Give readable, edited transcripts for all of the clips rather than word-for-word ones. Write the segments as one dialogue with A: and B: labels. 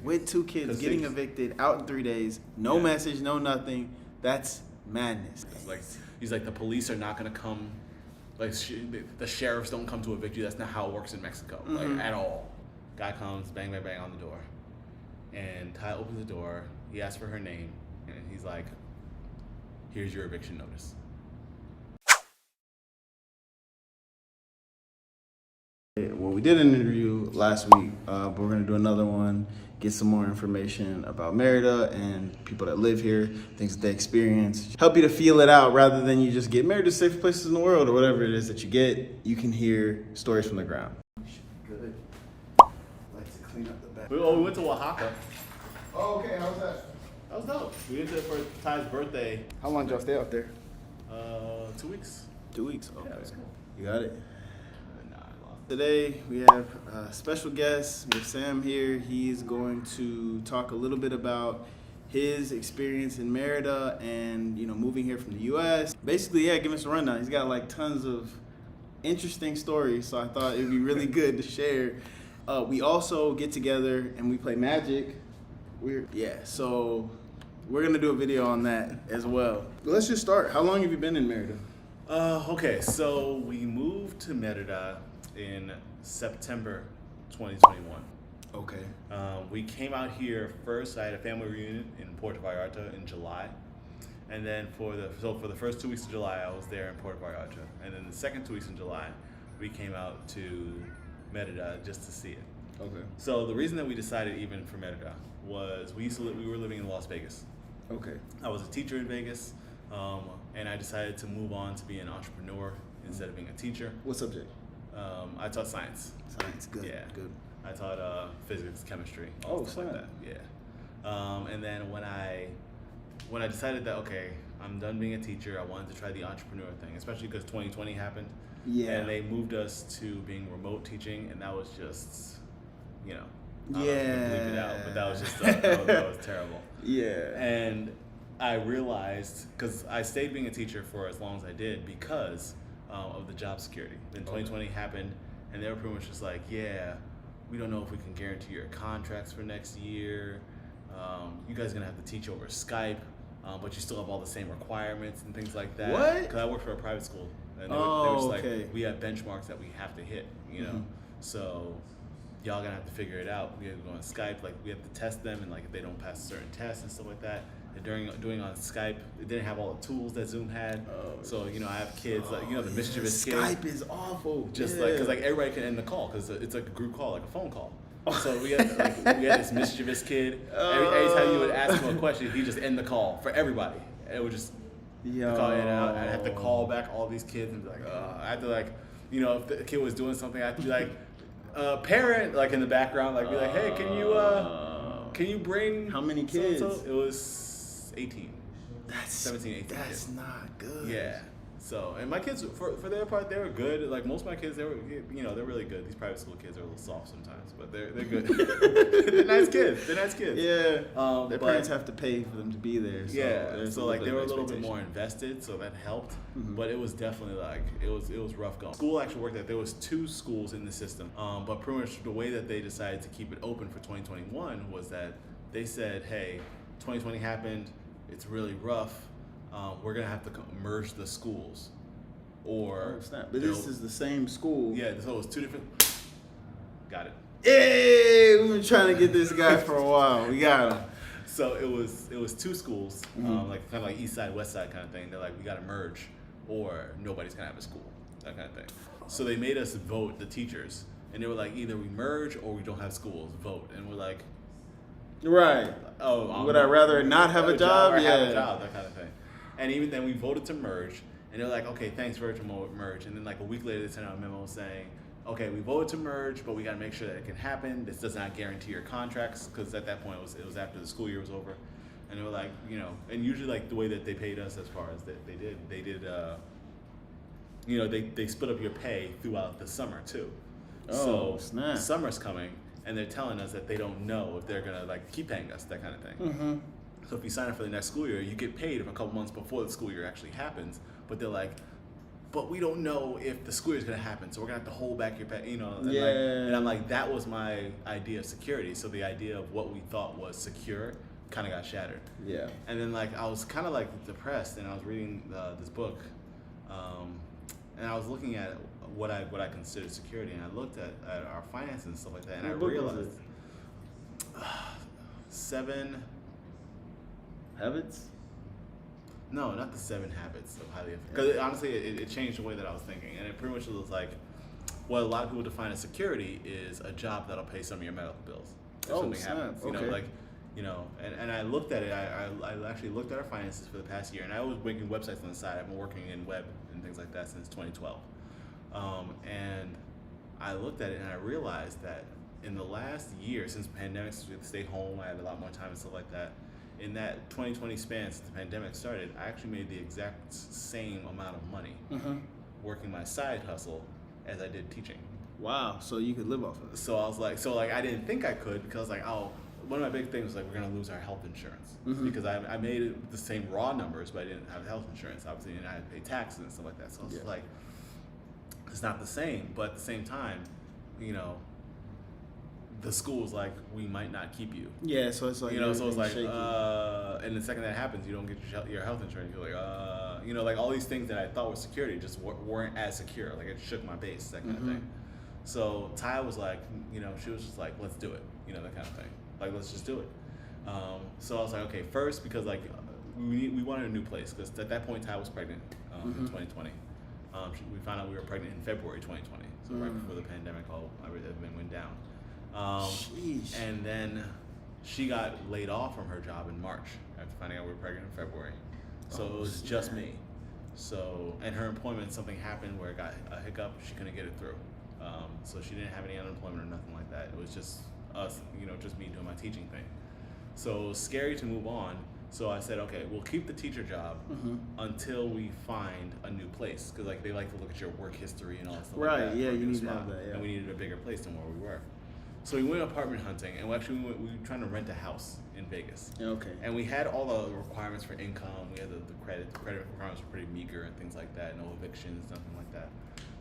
A: With 2 kids, getting evicted, out in 3 days, no message, no nothing. That's madness.
B: It's like, he's like, the police are not going to come. Like, the sheriffs don't come to evict you. That's not how it works in Mexico, like, at all. Guy comes, bang, bang, bang on the door. And Ty opens the door. He asks for her name. And he's like, here's your eviction notice.
A: Well, we did an interview last week, but we're going to do another one, get some more information about Merida and people that live here, things that they experience. Help you to feel it out rather than you just get Merida's safest places in the world or whatever it is that you get. You can hear stories from the ground. Good. Like to clean up the back.
B: We went to Oaxaca.
A: Oh, okay. How was that?
B: That was dope. We went there for Ty's birthday.
A: How long did y'all stay out there?
B: 2 weeks.
A: 2 weeks? Okay.
B: Yeah, that's cool.
A: You got it?
B: Nah, I lost.
A: Today we have a special guest. We have Sam here. He's going to talk a little bit about his experience in Merida and, you know, moving here from the U.S. Basically, yeah, give us a rundown. He's got like tons of interesting stories, so I thought it'd be really good to share. We also get together and we play Magic. So we're gonna do a video on that as well. But let's just start. How long have you been in Merida?
B: Okay, so we moved to Merida in September 2021.
A: Okay.
B: We came out here first. I had a family reunion in Puerto Vallarta in July, and then for the first 2 weeks of July, I was there in Puerto Vallarta, and then the second 2 weeks in July, we came out to Merida just to see it.
A: Okay.
B: So the reason that we decided even for Merida was we were living in Las Vegas.
A: Okay.
B: I was a teacher in Vegas, and I decided to move on to be an entrepreneur instead of being a teacher.
A: What subject?
B: I taught science.
A: Science, good.
B: Yeah.
A: Good.
B: I taught physics, chemistry,
A: Oh,
B: stuff like that. Yeah. And then when I decided that, okay, I'm done being a teacher, I wanted to try the entrepreneur thing, especially because 2020 happened.
A: Yeah.
B: And they moved us to being remote teaching, and that was just, you know, I don't know
A: Yeah.
B: if you can bleep it out, but that was just that was terrible.
A: Yeah.
B: And I realized, because I stayed being a teacher for as long as I did because of the job security. Then 2020 happened, and they were pretty much just like, yeah, we don't know if we can guarantee your contracts for next year. You guys are going to have to teach over Skype, but you still have all the same requirements and things like that.
A: What?
B: Because I work for a private school. And they
A: Oh,
B: were just like,
A: okay.
B: we have benchmarks that we have to hit, you know?
A: Mhm.
B: So y'all gonna have to figure it out. We have to go on Skype, like we have to test them, and like if they don't pass certain tests and stuff like that. And doing on Skype, it didn't have all the tools that Zoom had. So, you know, I have kids, like, you know, the mischievous kids.
A: Skype is awful.
B: Just like, because like everybody can end the call, because it's like a group call, like a phone call. So we had this mischievous kid. Every time you would ask him a question, he'd just end the call for everybody. And it would just call in and out. I'd have to call back all these kids and be like, I had to, like, you know, if the kid was doing something, I had to be like, parent, like in the background, like be like, hey, can you bring
A: How many kids?
B: So-and-so? It was 18.
A: That's
B: 17, 18
A: That's
B: kids.
A: not good.
B: Yeah. So, and my kids, for their part, they were good. Like most of my kids, they were, you know, they're really good. These private school kids are a little soft sometimes, but they're good. They're nice kids. They're nice kids.
A: Yeah. Their parents have to pay for them to be there. So
B: yeah. So like they were a little bit
A: expectation.
B: more invested, so that helped.
A: Mhm.
B: But it was definitely like it was rough going. School actually worked out. There was 2 schools in the system, but pretty much the way that they decided to keep it open for 2021 was that they said, hey, 2020 happened. It's really rough. We're gonna have to merge the schools, or
A: Snap. But this is the same school.
B: yeah. So it was 2 different. Got it.
A: Hey, we've been trying to get this guy for a while. We got him.
B: So it was 2 schools, like kind of like East Side, West Side kind of thing. They're like, we got to merge, or nobody's gonna have a school, that kind of thing. So they made us vote, the teachers, and they were like, either we merge or we don't have schools. Vote, and we're like,
A: Right.
B: oh,
A: Would I rather not have a job?
B: or
A: Yeah.
B: have a job, that kind of thing. And even then, we voted to merge, and they're like, okay, thanks for merge. And then like a week later, they sent out a memo saying, okay, we voted to merge, but we got to make sure that it can happen. This does not guarantee your contracts, because at that point it was after the school year was over, and they were like, you know, and usually like the way that they paid us, as far as they did, you know, they split up your pay throughout the summer too.
A: Oh,
B: so
A: snap.
B: Summer's coming, and they're telling us that they don't know if they're gonna like keep paying us, that kind of thing.
A: Mm-hmm.
B: So if you sign up for the next school year, you get paid a couple months before the school year actually happens. But they're like, but we don't know if the school year is going to happen, so we're going to have to hold back your pay, and
A: Yeah.
B: and I'm like, that was my idea of security. So the idea of what we thought was secure kind of got shattered.
A: Yeah.
B: And then like I was kind of like depressed, and I was reading this book, and I was looking at what I considered security, and I looked at our finances and stuff like that, and
A: What
B: I
A: book was
B: realized
A: it?
B: 7.
A: Habits?
B: No, not the 7 habits of highly effective. Because honestly, it changed the way that I was thinking, and it pretty much was like, what a lot of people define as security is a job that'll pay some of your medical bills if something
A: snap.
B: happens.
A: Okay.
B: Know, like, and I looked at it. I actually looked at our finances for the past year, and I was making websites on the side. I've been working in web and things like that since 2012, and I looked at it and I realized that in the last year, since the pandemic, since we had to stay home, I had a lot more time and stuff like that. In that 2020 span since the pandemic started, I actually made the exact same amount of money working my side hustle as I did teaching.
A: Wow. So you could live off of it.
B: So I was like, I didn't think I could, because like, one of my big things was like, we're gonna lose our health insurance, because I made it the same raw numbers, but I didn't have health insurance, obviously, and I had to pay taxes and stuff like that. So I was like, it's not the same, but at the same time, the school's like, we might not keep you.
A: Yeah, so it's like,
B: So it's like,
A: shaky.
B: and the second that happens, you don't get your health insurance. You're like, like all these things that I thought was security just weren't as secure. Like it shook my base, that kind of thing. So Ty was like, she was just like, let's do it, that kind of thing. Like, let's just do it. So I was like, okay, first, because like we wanted a new place, because at that point Ty was pregnant in 2020. We found out we were pregnant in February 2020, so right before the pandemic everything went down. And then she got laid off from her job in March after finding out we were pregnant in February. So it was just me. So, and her employment, something happened where it got a hiccup, she couldn't get it through. So she didn't have any unemployment or nothing like that. It was just us, just me doing my teaching thing. So it was scary to move on. So I said, okay, we'll keep the teacher job until we find a new place, because like they like to look at your work history and all that stuff.
A: Right,
B: like that.
A: yeah, you need
B: to
A: to know that, yeah.
B: And we needed a bigger place than where we were. So we went apartment hunting, and we were trying to rent a house in Vegas.
A: Okay.
B: And we had all the requirements for income. We had the credit requirements were pretty meager and things like that. No evictions, nothing like that.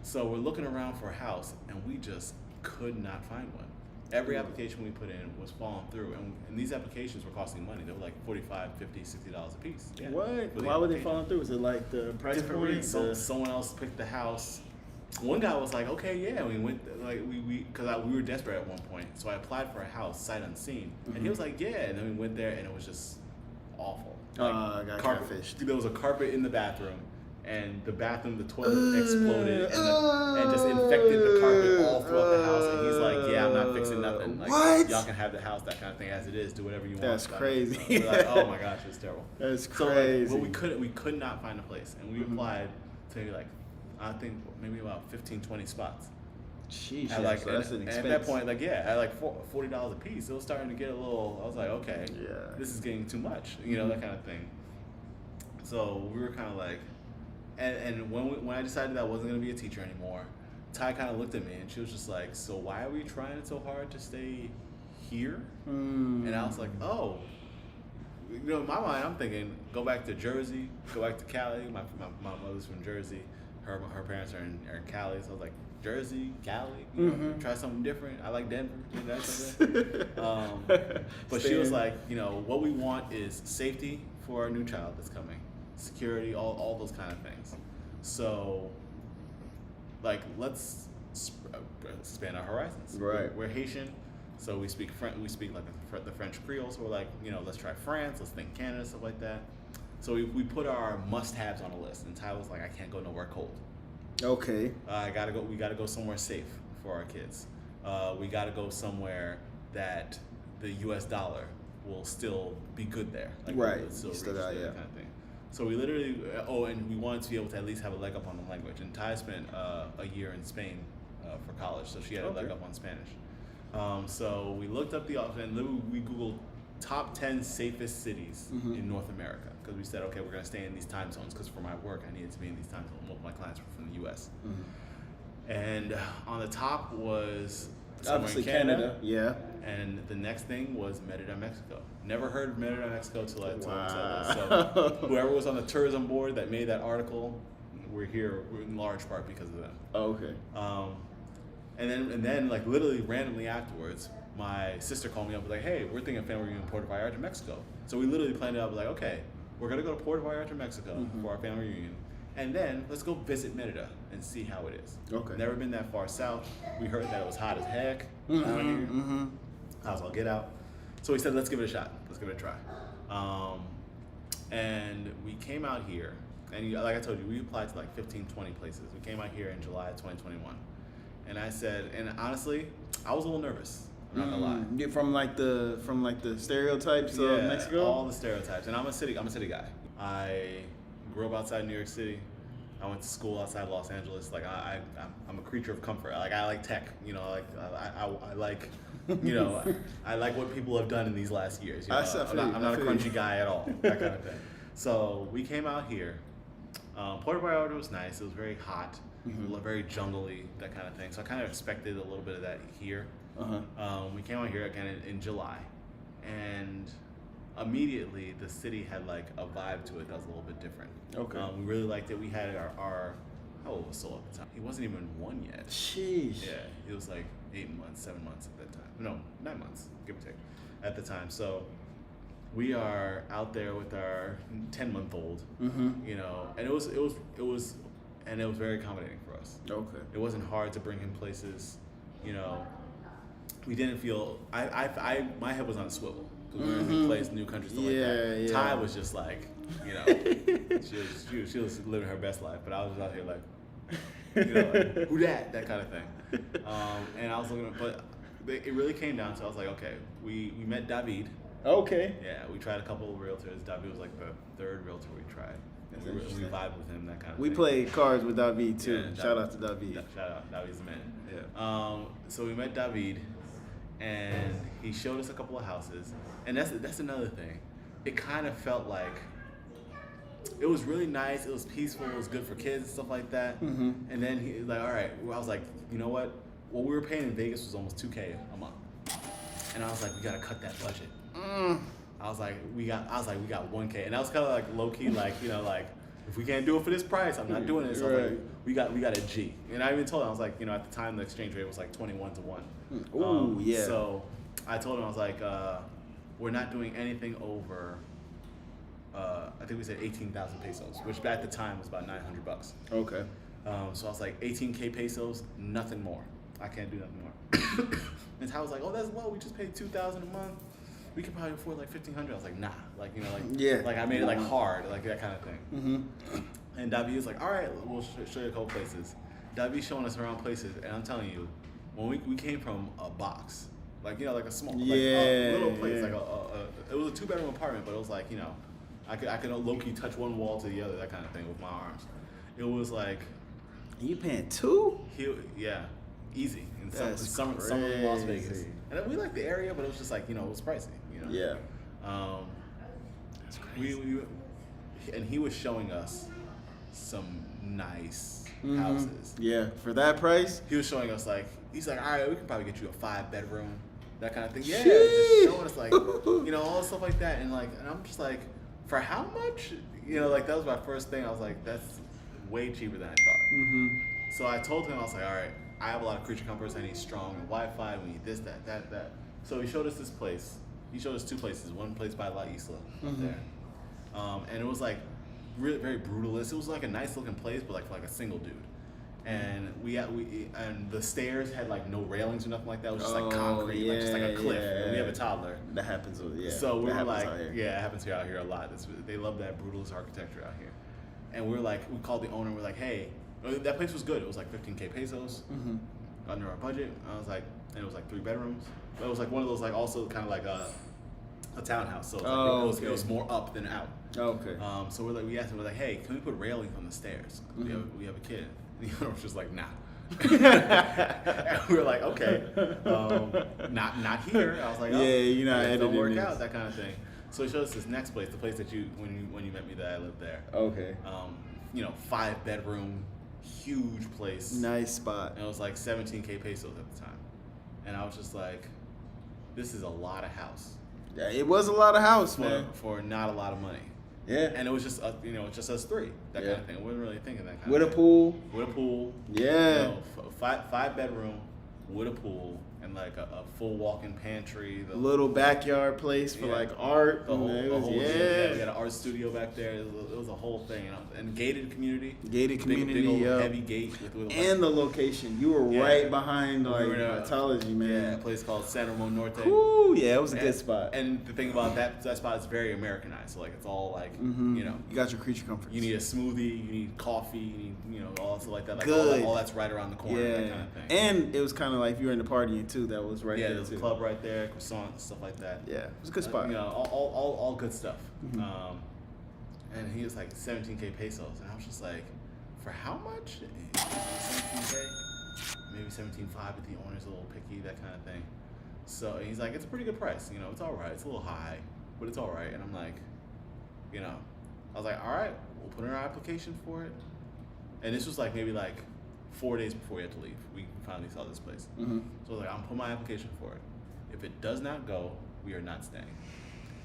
B: So we're looking around for a house, and we just could not find one. Every application we put in was falling through, and these applications were costing money. They were like $45, $50, $60 a piece. Yeah,
A: What? Why were they falling through? Was it like the price
B: different
A: point?
B: reasons. Someone else picked the house. One guy was like, okay, yeah, we went, like, because we were desperate at one point, so I applied for a house, sight unseen, and he was like, yeah, and then we went there, and it was just awful. Like,
A: got
B: carpet,
A: catfished.
B: there was a carpet in the bathroom, and the toilet exploded, and just infected the carpet all throughout the house, and he's like, yeah, I'm not fixing nothing. Like,
A: what?
B: Y'all can have the house, that kind of thing, as it is, do whatever you want.
A: That's crazy.
B: We're like, oh my gosh, it's terrible.
A: That's
B: So,
A: crazy.
B: but we could not find a place, and we applied to like, I think maybe about 15, 20 spots.
A: Sheesh,
B: At like,
A: so that's an
B: and
A: expense.
B: at that point, like at like $40 a piece, it was starting to get a little. I was like, okay, this is getting too much, that kind of thing. So we were kind of like, and when I decided that I wasn't going to be a teacher anymore, Ty kind of looked at me and she was just like, so why are we trying so hard to stay here? And I was like, oh. In my mind, I'm thinking, go back to Jersey, go back to Cali. My mother's from Jersey. Her parents are in Cali. So I was like, Jersey, Cali, try something different. I like Denver, that sort of thing. But she was like, what we want is safety for our new child that's coming, security, all those kind of things. So, like, let's expand our horizons.
A: Right.
B: We're Haitian. So we speak We speak like the French Creole. So we're like, let's try France. Let's think Canada, stuff like that. So we put our must-haves on a list, and Ty was like, I can't go nowhere cold.
A: Okay.
B: We gotta go somewhere safe for our kids. We gotta go somewhere that the U.S. dollar will still be good there. Like,
A: right.
B: Still
A: Still
B: reach
A: got,
B: there,
A: yeah.
B: kind of thing. So we literally, and we wanted to be able to at least have a leg up on the language. And Ty spent a year in Spain for college, so she had a leg up on Spanish. So we looked up and we Googled top 10 safest cities in North America, because we said, okay, we're going to stay in these time zones, because for my work I needed to be in these time zones. Most of my clients were from the U.S. And on the top was
A: obviously
B: Canada.
A: Yeah.
B: And the next thing was Merida, Mexico. Never heard of Merida, Mexico till I told
A: Wow.
B: this. So whoever was on the tourism board that made that article, we're here in large part because of them.
A: Oh, okay.
B: And then like literally randomly afterwards, my sister called me up and was like, hey, we're thinking of family reunion in Puerto Vallarta, Mexico. So we literally planned it out, like, okay, we're gonna go to Puerto Vallarta, Mexico for our family reunion. And then let's go visit Merida and see how it is. Okay. Never been that far south. We heard that it was hot as heck down here. How's all get out. So we said, let's give it a shot. Let's give it a try. And we came out here, and like I told you, we applied to like 15, 20 places. We came out here in July of 2021. And I said, and honestly, I was a little nervous. I'm not gonna lie.
A: Yeah, from like the stereotypes of Mexico?
B: All the stereotypes. And I'm a city guy. I grew up outside New York City. I went to school outside Los Angeles. Like I'm a creature of comfort. Like I like tech. You know, like I like, you know, I like what people have done in these last years. You know? I'm not a crunchy guy at all. That kind of thing. So we came out here. Puerto Vallarta was nice. It was very hot, very jungly, that kind of thing. So I kind of expected a little bit of that here. We came out here again in July, and immediately the city had like a vibe to it that was a little bit different. Okay. We really liked it. We had our how old was Sol at the time? He wasn't even 1 yet.
A: Sheesh.
B: Yeah, he was like 8 months, 7 months at that time. No, 9 months, give or take, at the time. So we are out there with our 10-month-old, you know, and it was very accommodating for us. Okay. It wasn't hard to bring him places, you know. We didn't feel my head was on a swivel. We were in a new place, new country, stuff like that. Yeah. Ty was just like, you know, she was living her best life, but I was just out here like, you know, like, who that kind of thing. And I was looking, but it really came down to, I was like, okay, we met David.
A: Okay.
B: Yeah, we tried a couple of realtors. David was like the third realtor we tried. And we vibed with him, that kind of thing.
A: We played cards with David too. Yeah, shout out to David.
B: Shout out, David's the man. Yeah. So we met David, and he showed us a couple of houses, and that's another thing. It kind of felt like it was really nice. It was peaceful. It was good for kids and stuff like that. And then he was like, all right. I was like, you know what? What we were paying in Vegas was almost $2K a month, and I was like, we gotta cut that budget. I was like, we got 1K, and that was kind of like low key, like, you know, like, if we can't do it for this price, I'm not doing it. So I was like, we got a G, and I even told him, I was like, you know, at the time the exchange rate was like 21 to 1.
A: Ooh, yeah.
B: So I told him, I was like, we're not doing anything over, I think we said 18,000 pesos, which at the time was about $900.
A: Okay.
B: So I was like, 18K pesos, nothing more. I can't do nothing more. And Ty was like, oh, that's low. We just paid $2,000 a month. We could probably afford like $1,500. I was like, nah, like, you know, like, like I made it like hard, like that kind of thing. And David was like, all right, we'll show you a couple places. David showing us around places, and I'm telling you, when we came from a box, like, you know, like a small, like a little place, like it was a 2-bedroom apartment, but it was like, you know, I could low key touch one wall to the other, that kind of thing with my arms. It was like,
A: you paying $2?
B: Yeah, easy in summer in Las Vegas. And we liked the area, but it was just like, you know, it was pricey. You know?
A: Yeah.
B: That's crazy. And he was showing us some nice houses.
A: Yeah, for that price.
B: He was showing us like, he's like, all right, we can probably get you a 5-bedroom, that kind of thing. Yeah, just showing us like, you know, all the stuff like that. And like, and I'm just like, for how much? You know, like that was my first thing. I was like, that's way cheaper than I thought. So I told him, I was like, all right, I have a lot of creature comforts. I need strong Wi-Fi. We need this, that. So he showed us this place. He showed us 2 places. One place by La Isla up there, and it was like really very brutalist. It was like a nice looking place, but like for like a single dude. And we and the stairs had like no railings or nothing like that. It was just like concrete, like just like a cliff. And we have a toddler.
A: That happens.
B: So we were like, yeah, it happens out here a lot. They love that brutalist architecture out here. And we're like, we called the owner. We're like, hey. That place was good. It was like 15K pesos, under our budget. I was like, and it was like 3 bedrooms. But it was like one of those, like also kind of like a townhouse. So it was more up than out. Okay. So we asked him, we're like, hey, can we put railings on the stairs? We have a kid. And the owner was just like, nah. And we were like, okay, not here. I was like, oh,
A: you know,
B: it don't work out, that kind of thing. So he showed us this next place, the place that when you met me that I lived there.
A: Okay.
B: You know, 5-bedroom. Huge place.
A: Nice spot.
B: And it was like 17K pesos at the time. And I was just like, this is a lot of house.
A: Yeah, it was a lot of house, man.
B: For not a lot of money.
A: Yeah.
B: And it was just just us three, that kind of thing. I wasn't really thinking that kind
A: With
B: of
A: a
B: thing.
A: pool.
B: With a pool.
A: Yeah.
B: You know, five bedroom with a pool and like a full walk-in pantry.
A: The little backyard place for like art.
B: The whole, we
A: yeah.
B: had an art studio back there. It was a whole thing, and gated community.
A: Gated community,
B: big old heavy gate with
A: and the location. You were right behind like Vitology, man.
B: Yeah, a place called San Ramon Norte.
A: Ooh, yeah, it was a good spot.
B: And the thing about that spot is very Americanized. So like it's all like you
A: got your creature comforts.
B: You need a smoothie, you need coffee, you need all stuff like that. Like
A: good.
B: All that's right around the corner, that kind of thing.
A: And it was kind of like if you were into partying too. That was right there.
B: Yeah, there's a club right there, croissant, stuff like that.
A: Yeah, it was a good spot.
B: All good stuff. And he was like 17K pesos, and I was just like, for how much? 17K, maybe 17.5 if the owner's a little picky, that kind of thing. So he's like, it's a pretty good price. It's all right. It's a little high, but it's all right. And I'm like, I was like, all right, we'll put in our application for it. And this was like maybe like 4 days before we had to leave. We finally saw this place. So I was like, I'm putting my application for it. If it does not go, we are not staying.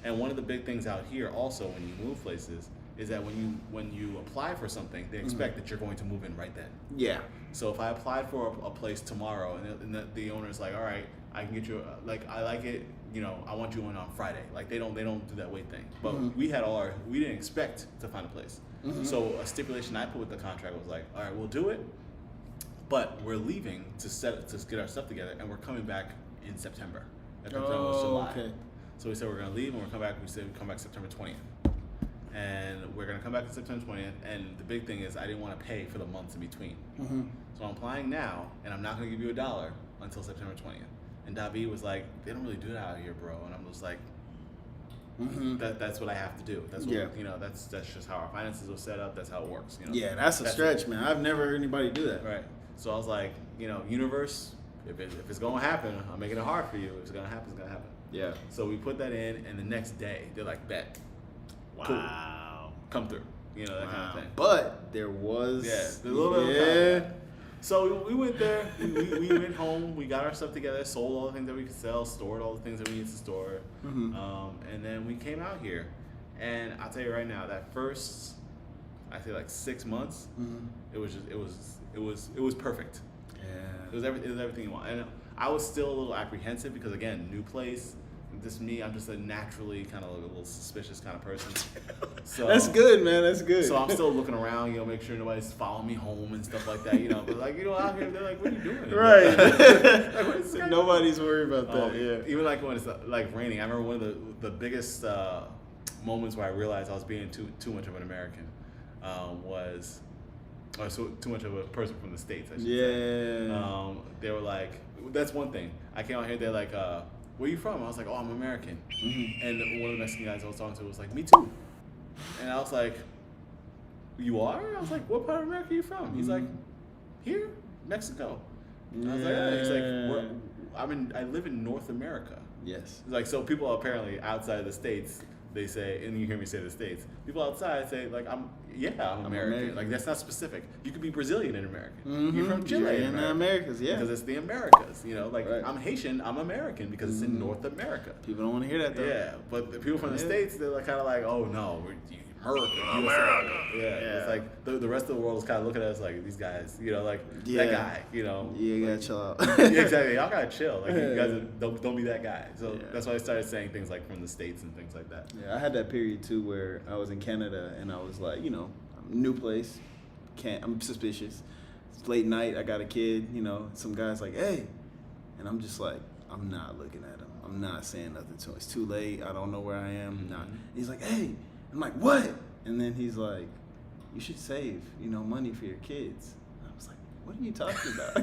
B: And one of the big things out here also when you move places is that when you apply for something, they expect that you're going to move in right then. Yeah. So if I applied for a place tomorrow and the owner's like, all right, I can get you, I like it, I want you in on Friday. Like they don't do that wait thing. But we didn't expect to find a place. So a stipulation I put with the contract was like, all right, we'll do it, but we're leaving to get our stuff together, and we're coming back in September. July. Okay. So we said we're gonna leave and we're come back. We said we come back September 20th, and we're gonna come back on September 20th. And the big thing is I didn't want to pay for the months in between. So I'm applying now, and I'm not gonna give you $1 until September 20th. And David was like, they don't really do that out here, bro. And I'm just like, that's what I have to do. That's what that's just how our finances are set up. That's how it works.
A: Yeah, that's a stretch, man. I've never heard anybody do that.
B: Right. So I was like, universe, if it's gonna happen, I'm making it hard for you. If it's gonna happen, it's gonna happen. Yeah. So we put that in, and the next day they're like, bet. Wow. Cool. Come through. That kind of thing.
A: But there was
B: a little bit of So we went there. We went home. We got our stuff together. Sold all the things that we could sell. Stored all the things that we needed to store. And then we came out here. And I'll tell you right now, that first, I say like 6 months, it was perfect. Yeah. It was everything you want. And I was still a little apprehensive because again, new place. Just me, I'm just a naturally kind of a little suspicious kind of person. So
A: that's good, man. That's good.
B: So I'm still looking around, make sure nobody's following me home and stuff like that, But like, out here, they're like, "What are you doing?"
A: Right. Nobody's worried about that. Yeah.
B: Even like when it's like raining, I remember one of the biggest moments where I realized I was being too much of an American too much of a person from the States. I should say. They were like, that's one thing. I came out here, they're like, where you from? I was like, oh, I'm American. And one of the Mexican guys I was talking to was like, me too. And I was like, you are? I was like, what part of America are you from? He's like, here, Mexico. And I was like, yeah. He's like, I live in North America. Yes. He's like, so people apparently outside of the States, they say, and you hear me say the States, people outside say, like, I'm American. Like, that's not specific. You could be Brazilian and American. You're from Chile
A: in the Americas,
B: because it's the Americas. I'm Haitian, I'm American because it's in North America.
A: People don't want to hear that, though.
B: Yeah, but the people from the States, they're kind of like, oh, no, we're America. Yeah. It's like the rest of the world is kind of looking at us like, these guys, that guy,
A: Yeah, you gotta chill out.
B: Yeah, exactly. Y'all gotta chill. Like, you guys don't be that guy. So that's why I started saying things like from the States and things like that.
A: Yeah, I had that period too where I was in Canada and I was like, new place, I'm suspicious. It's late night, I got a kid, some guy's like, hey, and I'm just like, I'm not looking at him. I'm not saying nothing to him. It's too late. I don't know where I am. Not. He's like, hey. I'm like, what? And then he's like, you should save, money for your kids. And I was like, what are you talking about?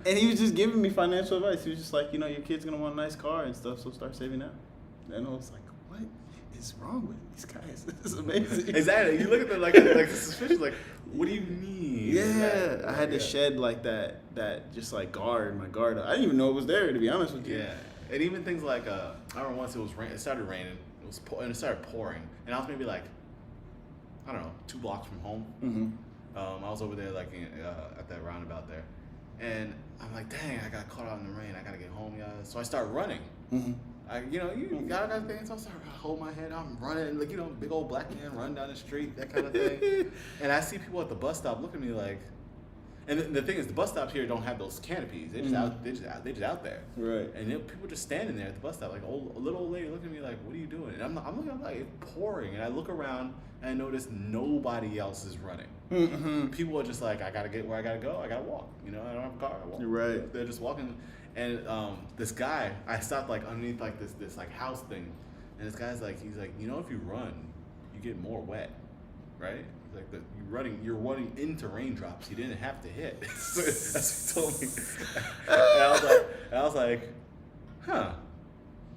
A: And he was just giving me financial advice. He was just like, your kid's going to want a nice car and stuff, so start saving now. And I was like, what is wrong with these guys? This is amazing.
B: Exactly. You look at them like suspicious, like, what do you mean?
A: Yeah. I had to shed like that just like my guard. I didn't even know it was there, to be honest with you.
B: Yeah. And even things like, I remember once it started raining, and it started pouring, and I was maybe like, I don't know, 2 blocks from home. I was over there like at that roundabout there, and I'm like, dang, I got caught out in the rain. I gotta get home, guys. So I start running. You got things. So I start to hold my head. I'm running, like, big old black man running down the street, that kind of thing. And I see people at the bus stop looking at me like, and the thing is, the bus stops here don't have those canopies. They just out there.
A: Right.
B: And people just standing there at the bus stop, like a little old lady looking at me like, "What are you doing?" And I'm looking, I'm like, it's pouring, and I look around and I notice nobody else is running.
A: Mm-hmm.
B: People are just like, I gotta get where I gotta go. I gotta walk. I don't have a car. I walk.
A: You're right.
B: They're just walking. And this guy, I stopped like underneath like this like house thing, and this guy's like, he's like, if you run, you get more wet, right? He's like, you're running into raindrops. You didn't have to hit. That's what he told me. And I was like, huh.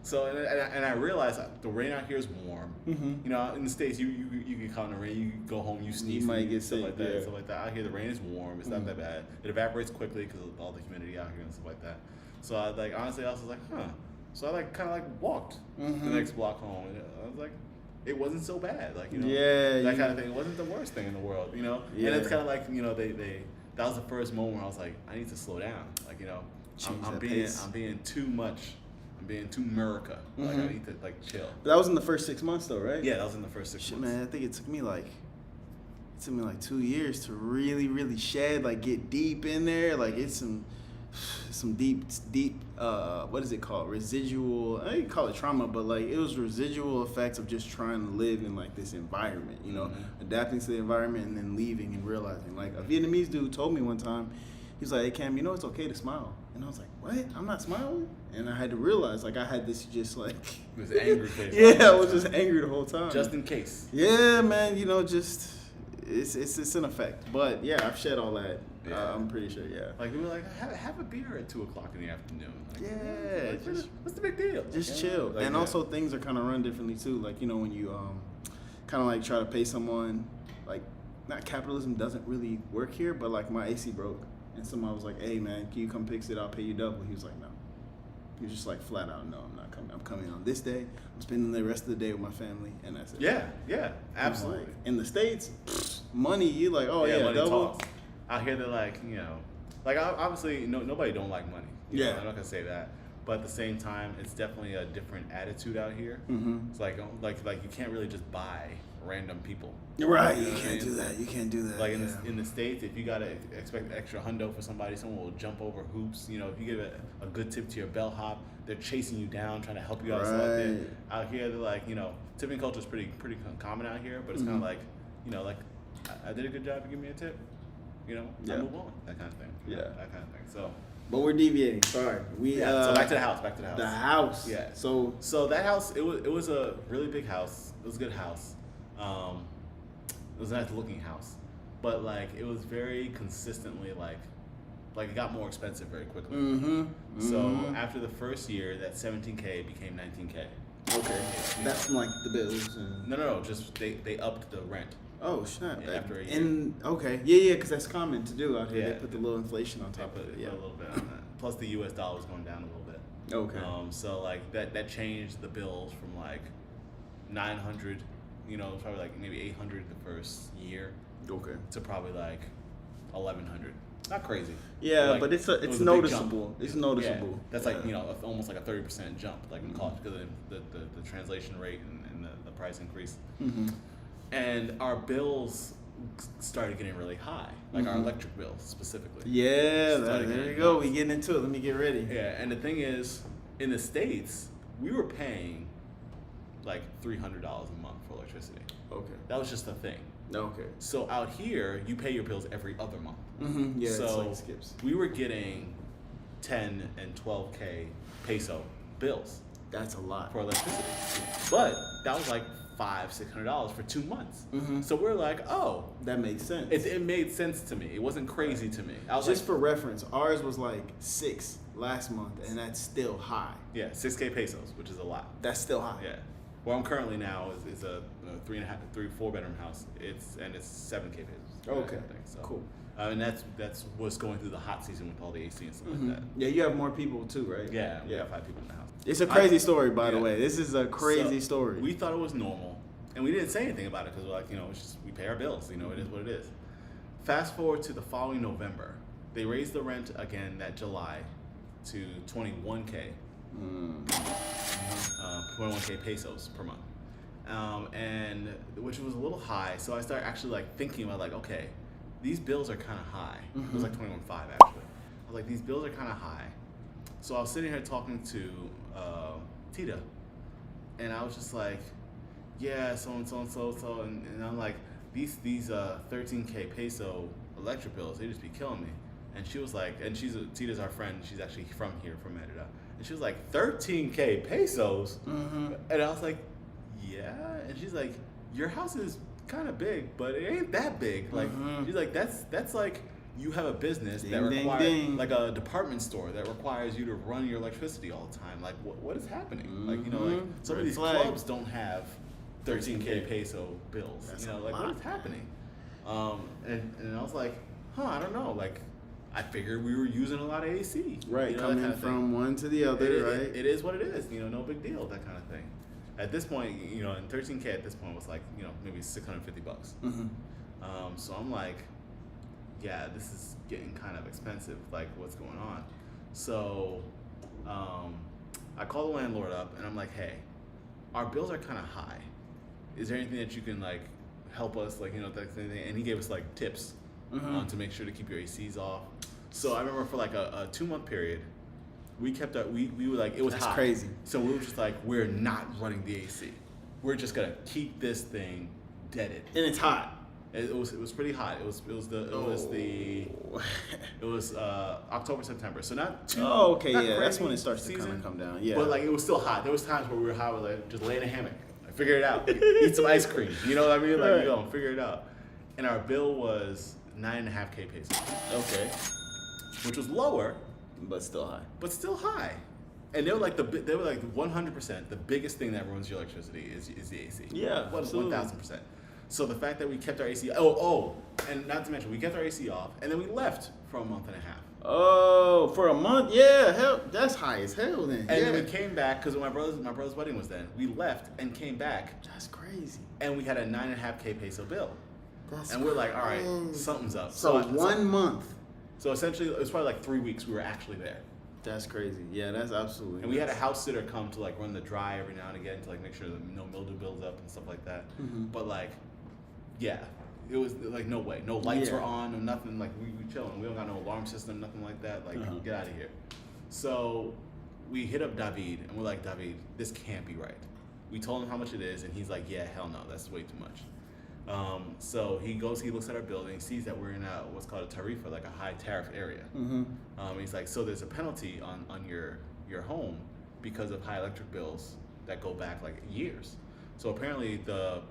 B: So and I realized the rain out here is warm.
A: Mm-hmm.
B: In the States, you get caught in the rain, you go home, you sneeze,
A: you might get
B: stuff
A: sick,
B: like that,
A: yeah.
B: stuff like that. Out here, the rain is warm. It's not that bad. It evaporates quickly because of all the humidity out here and stuff like that. So I honestly, I was like, huh. So I kind of walked the next block home, and I was like, it wasn't so bad, like that kind of thing. It wasn't the worst thing in the world, Yeah. And it's kind of like that was the first moment where I was like, I need to slow down, like I'm being too much. I'm being too America. Like I need to chill.
A: But that was in the first 6 months though, right?
B: Yeah, that was in the first 6 months.
A: Man, I think it took me like 2 years to really, really shed, get deep in there. It's some deep what is it called? Residual, I didn't call it trauma, but it was residual effects of just trying to live in this environment, adapting to the environment and then leaving and realizing. A Vietnamese dude told me one time, he was like, "Hey Cam, it's okay to smile." And I was like, "What? I'm not smiling?" And I had to realize, I had this just
B: this angry face.
A: Yeah, I was just angry the whole time.
B: Just in case.
A: Yeah, man, just it's an effect. But yeah, I've shed all that. Yeah. I'm pretty sure. Yeah.
B: We were like, have a beer at 2:00 in the afternoon. What's the big deal?
A: Just chill. And also things are kind of run differently too. When you kind of try to pay someone, not capitalism doesn't really work here, but my AC broke. And somebody was like, "Hey man, can you come fix it? I'll pay you double." He was like, "No." He was just flat out, "No, I'm not coming. I'm coming on this day. I'm spending the rest of the day with my family, and that's it."
B: Yeah, absolutely.
A: In the States, money, you money double.
B: Talks. Out here, they're obviously, nobody don't like money.
A: Yeah.
B: I'm not gonna say that, but at the same time, it's definitely a different attitude out here.
A: Mm-hmm.
B: It's like you can't really just buy random people.
A: Right, you can't do that. You can't do that.
B: In the States, if you gotta expect extra hundo for somebody, someone will jump over hoops. If you give a good tip to your bellhop, they're chasing you down, trying to help you out.
A: Right.
B: Out here, they're tipping culture is pretty common out here, but it's kind of I did a good job. You give me a tip. I move on. That kind of thing.
A: Yeah.
B: That kind of thing. So.
A: But we're deviating. Sorry.
B: So back to the house.
A: The house.
B: Yeah.
A: So
B: that house, it was a really big house. It was a good house. It was a nice looking house, but it was very consistently it got more expensive very quickly. So after the first year, that $17K became $19K.
A: Okay. That's from the bills. And...
B: No. Just they upped the rent.
A: Oh snap!
B: Yeah, after a year.
A: Okay, yeah, because that's common to do out here.
B: Yeah.
A: They put the little inflation on top of it.
B: Yeah, a little bit on that. Plus the U.S. dollar was going down a little bit.
A: Okay.
B: So that changed the bills from 900, probably maybe 800 the first year.
A: Okay.
B: To probably 1100. Not crazy.
A: Yeah, but it's noticeable. It's noticeable.
B: Yeah. That's almost a 30% jump, in cost because of the translation rate and the price increase.
A: Mm-hmm.
B: And our bills started getting really high, our electric bills specifically.
A: Yeah, there you go. We getting into it. Let me get ready.
B: Yeah, and the thing is, in the States, we were paying $300 a month for electricity.
A: Okay.
B: That was just a thing.
A: Okay.
B: So out here, you pay your bills every other month.
A: Mm-hmm. Yeah,
B: so
A: it skips.
B: We were getting 10 and 12K peso bills.
A: That's a lot
B: for electricity. But that was $500-$600 for 2 months.
A: Mm-hmm.
B: So we're oh,
A: that makes sense.
B: It made sense to me. It wasn't crazy to me. I was
A: just for reference, ours was 6 last month, and that's still high.
B: Yeah, 6K pesos, which is a lot.
A: That's still high.
B: Yeah. Where I'm currently now is a 4 bedroom house. It's 7K pesos.
A: Okay.
B: So,
A: cool.
B: And that's what's going through the hot season with all the AC and stuff like that.
A: Yeah, you have more people too, right?
B: Yeah, we have 5 people in the house.
A: It's a crazy story, by the way. This is a crazy story.
B: We thought it was normal, and we didn't say anything about it because we're it's just we pay our bills. It is what it is. Fast forward to the following November, they raised the rent again that July to 21K, 21K pesos per month. And which was a little high. So I started actually like thinking about like, okay, these bills are kind of high. It was like 21.5 actually. I was like, these bills are kind of high. So I was sitting here talking to Tita, and I was just like, yeah, so and I'm like, these 13K peso electric bills, they just be killing me. And she was like, and Tita's our friend, she's actually from here, from Merida. And she was like, 13K pesos? And I was like, yeah. And she's like, your house is kind of big, but it ain't that big. Like, she's like, that's like, you have a business that requires, like a department store that requires you to run your electricity all the time. Like, what is happening? Like, you know, like some of these clubs don't have 13K peso bills. That's, you know, like, what is happening? And I was like, I don't know. Like, I figured we were using a lot of AC.
A: Right,
B: you know,
A: coming from one to the other, right?
B: It is what it is. You know, no big deal, that kind of thing. At this point, you know, and 13K at this point was like, you know, maybe $650. So I'm like, yeah, this is getting kind of expensive. Like, what's going on? So I call the landlord up and I'm like, hey, our bills are kind of high. Is there anything that you can like help us, like, you know, that thing? And he gave us like tips to make sure to keep your ACs off. So I remember for like a 2-month period, we kept our, we were like, it was
A: That's
B: hot.
A: crazy.
B: So we were just like, we're not running the AC. We're just gonna keep this thing deaded.
A: And it's hot.
B: It was pretty hot. It was October, September. So not too.
A: Oh, okay,
B: not
A: yeah. That's
B: crazy
A: when it starts to
B: season,
A: kind of come down. Yeah.
B: But like, it was still hot. There was times where we were hot, like just lay in a hammock. I figure it out. Eat some ice cream. You know what I mean? Like, you know, figure it out. And our bill was 9.5K pesos.
A: Okay.
B: Which was lower,
A: but still high.
B: And they were like 100%. The biggest thing that ruins your electricity is the AC.
A: Yeah, absolutely.
B: 1,000%. So the fact that we kept our AC, and not to mention we kept our AC off, and then we left for a month and a half.
A: Oh, for a month? Yeah, hell, that's high as hell then.
B: And then we came back because my brother's wedding was then. We left and came back.
A: That's crazy.
B: And we had a 9.5K peso bill.
A: And
B: we're like, all right, something's up.
A: So 1 month.
B: So essentially, it was probably like 3 weeks we were actually there.
A: That's crazy. Yeah, that's absolutely.
B: And we had a house sitter come to like run the dry every now and again to like make sure that no mildew builds up and stuff like that. But like, yeah, it was like no way, no lights were on, no nothing. Like we chilling. We don't got no alarm system, nothing like that. Like get out of here. So we hit up David and we're like, David, this can't be right. We told him how much it is, and he's like, yeah, hell no, that's way too much. So he looks at our building, sees that we're in what's called a tariff, like a high tariff area. He's like, so there's a penalty on your home because of high electric bills that go back like years. So apparently the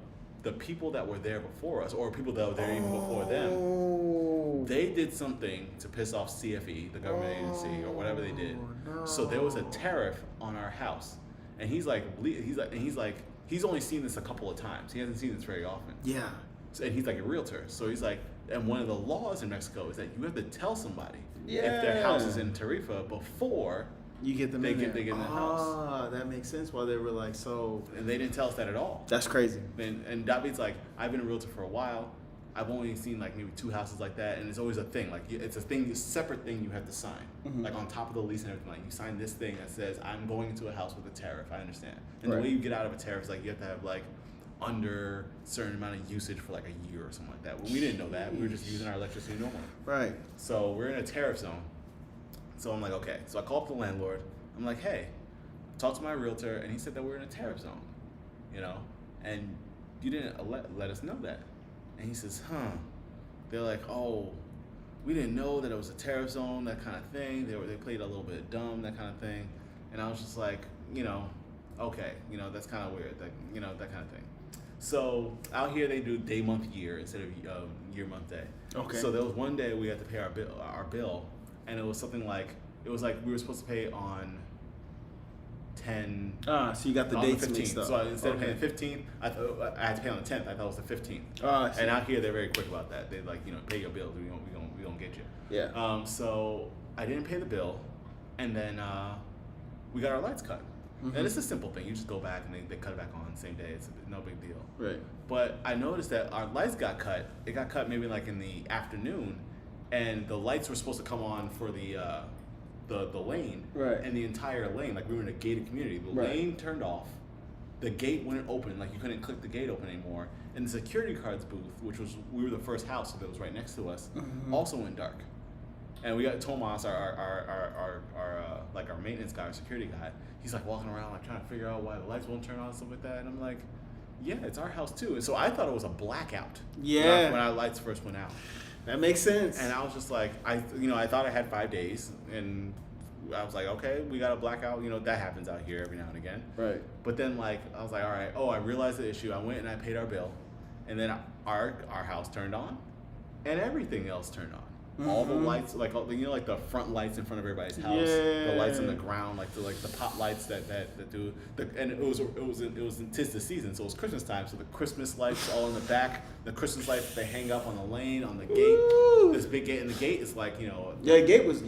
B: people that were there before us, or people that were there even before them, they did something to piss off CFE, the government agency, or whatever they did. No. So there was a tariff on our house, and he's only seen this a couple of times. He hasn't seen this very often.
A: Yeah.
B: So, and he's like a realtor. So he's like, and one of the laws in Mexico is that you have to tell somebody if their house is in tarifa before
A: you get them
B: they get in the house.
A: Ah, that makes sense. Why they were like so.
B: And they didn't tell us that at all.
A: That's crazy.
B: And David's like, I've been a realtor for a while. I've only seen like maybe 2 houses like that, and it's always a thing. Like it's a separate thing you have to sign. Like on top of the lease and everything. Like you sign this thing that says I'm going into a house with a tariff. I understand. And the way you get out of a tariff is like you have to have like under a certain amount of usage for like a year or something like that. Well, we didn't know that. We were just using our electricity normally.
A: Right.
B: So we're in a tariff zone. So I'm like, okay. So I call up the landlord. I'm like, hey, talk to my realtor, and he said that we're in a tariff zone, you know, and you didn't let us know that. And he says, They're like, oh, we didn't know that it was a tariff zone, that kind of thing. They played a little bit dumb, that kind of thing. And I was just like, you know, okay, you know, that's kind of weird, that, you know, that kind of thing. So out here they do day, month, year instead of year, month, day. Okay. So there was one day we had to pay our bill, and it was something like, we were supposed to pay on 10.
A: So you got the dates
B: the 15th.
A: Mixed up.
B: So instead of paying the 15th, I had to pay on the 10th. I thought it was the 15th. And out here they're very quick about that. They like, you know, pay your bills. We gonna get you.
A: Yeah.
B: So I didn't pay the bill, and then we got our lights cut. And it's a simple thing. You just go back and they cut it back on the same day. It's no big deal.
A: Right.
B: But I noticed that our lights got cut. It got cut maybe like in the afternoon, and the lights were supposed to come on for the the lane,
A: Right.
B: and the entire lane, like we were in a gated community, the
A: Right.
B: lane turned off, the gate wouldn't open, like you couldn't click the gate open anymore, and the security cards booth, which was we were the first house that was right next to us, also went dark. And we got Tomas, our maintenance guy, our security guy. He's like walking around, like trying to figure out why the lights won't turn on and stuff like that. And I'm like, yeah, it's our house too. And so I thought it was a blackout.
A: Yeah.
B: When our lights first went out.
A: That makes sense.
B: And I was just like, I thought I had 5 days, and I was like, okay, we got a blackout. That happens out here every now and again.
A: Right.
B: But then like I was like, all right. Oh, I realized the issue. I went and I paid our bill, and then our house turned on, and everything else turned on. All the lights, like like the front lights in front of everybody's house, the lights on the ground, like the pot lights that do and it was 'tis the season, so it was Christmas time, so the Christmas lights all in the back, the Christmas lights they hang up on the lane, on the gate, this big gate, and the gate is like
A: your gate was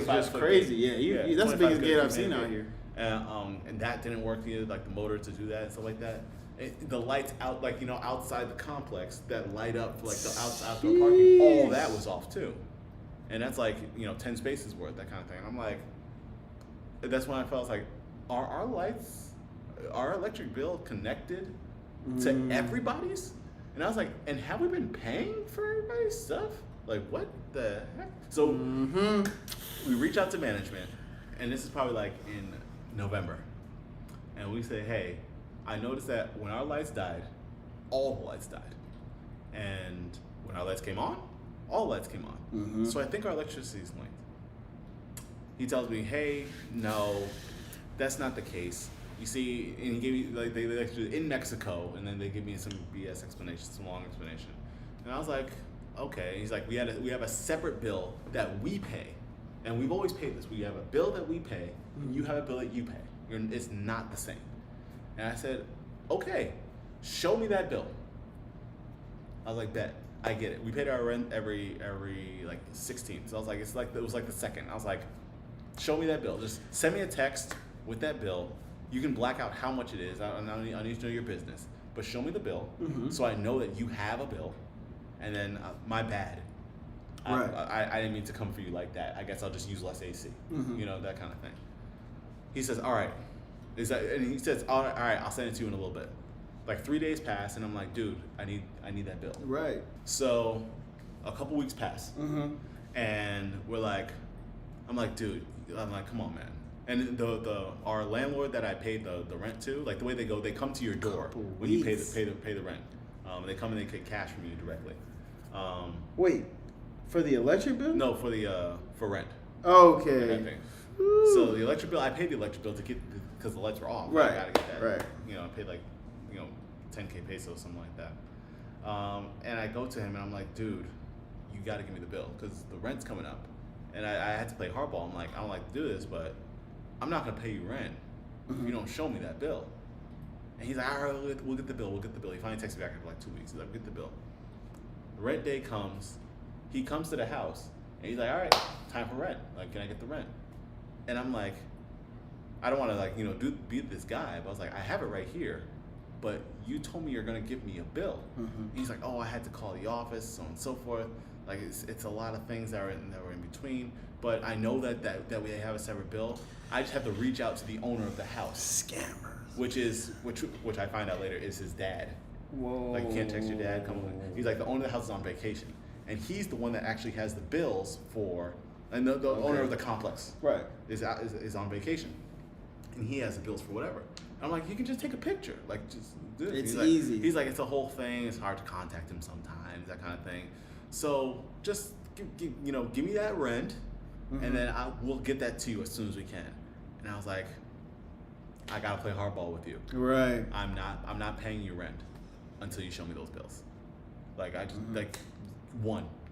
A: just crazy. Yeah, that's the biggest gate I've seen out here.
B: And that didn't work either, like the motor to do that and stuff like that. The lights out, like outside the complex that light up like the outdoor parking, all that was off too, and that's like 10 spaces worth, that kind of thing. And I'm like, that's when I felt like, are our lights, our electric bill connected to everybody's? And I was like, and have we been paying for everybody's stuff? Like what the heck? So we reach out to management, and this is probably like in November, and we say, hey, I noticed that when our lights died, all the lights died. And when our lights came on, all the lights came on. So I think our electricity is linked. He tells me, hey, no, that's not the case. You see, and he gave me, like, they actually in Mexico, and then they give me some BS explanation, some long explanation. And I was like, okay. He's like, we have a separate bill that we pay. And we've always paid this. We have a bill that we pay, and you have a bill that you pay. It's not the same. And I said, okay, show me that bill. I was like, bet, I get it. We paid our rent every like 16th. So I was like, it was like the second. I was like, show me that bill. Just send me a text with that bill. You can black out how much it is. I need to know your business. But show me the bill so I know that you have a bill. And then my bad.
A: Right.
B: I didn't mean to come for you like that. I guess I'll just use less AC. That kind of thing. He says, all right. And he says, all right, I'll send it to you in a little bit. Like 3 days pass, and I'm like, dude, I need that bill.
A: Right.
B: So a couple weeks pass, and I'm like, dude, come on, man. And our landlord that I paid the rent to, like the way they go, they come to your door when you pay the rent. They come and they take cash from you directly.
A: Wait, for the electric bill?
B: No, for rent.
A: Okay.
B: So the electric bill, I paid the electric bill to get, because the lights were off.
A: Right.
B: I gotta get that.
A: Right.
B: I paid like 10K pesos, something like that. And I go to him and I'm like, dude, you gotta give me the bill because the rent's coming up. And I had to play hardball. I'm like, I don't like to do this, but I'm not gonna pay you rent if you don't show me that bill. And he's like, all right, we'll get the bill. He finally texts me back after like 2 weeks. He's like, we'll get the bill. The rent day comes. He comes to the house and he's like, all right, time for rent. Like, can I get the rent? And I'm like, I don't want to be this guy, but I was like, I have it right here, but you told me you're gonna give me a bill. He's like, oh, I had to call the office, so on and so forth. Like it's a lot of things that were in between, but I know that we have a separate bill. I just have to reach out to the owner of the house.
A: Scammers.
B: Which I find out later is his dad.
A: Whoa.
B: Like you can't text your dad. He's like, the owner of the house is on vacation, and he's the one that actually has the bills for. And the owner of the complex is on vacation, and he has the bills for whatever. And I'm like, you can just take a picture, like just do it.
A: It's easy.
B: He's like, it's a whole thing. It's hard to contact him sometimes, that kind of thing. So just give me that rent, and then we'll get that to you as soon as we can. And I was like, I gotta play hardball with you.
A: Right.
B: I'm not paying you rent until you show me those bills. Like I just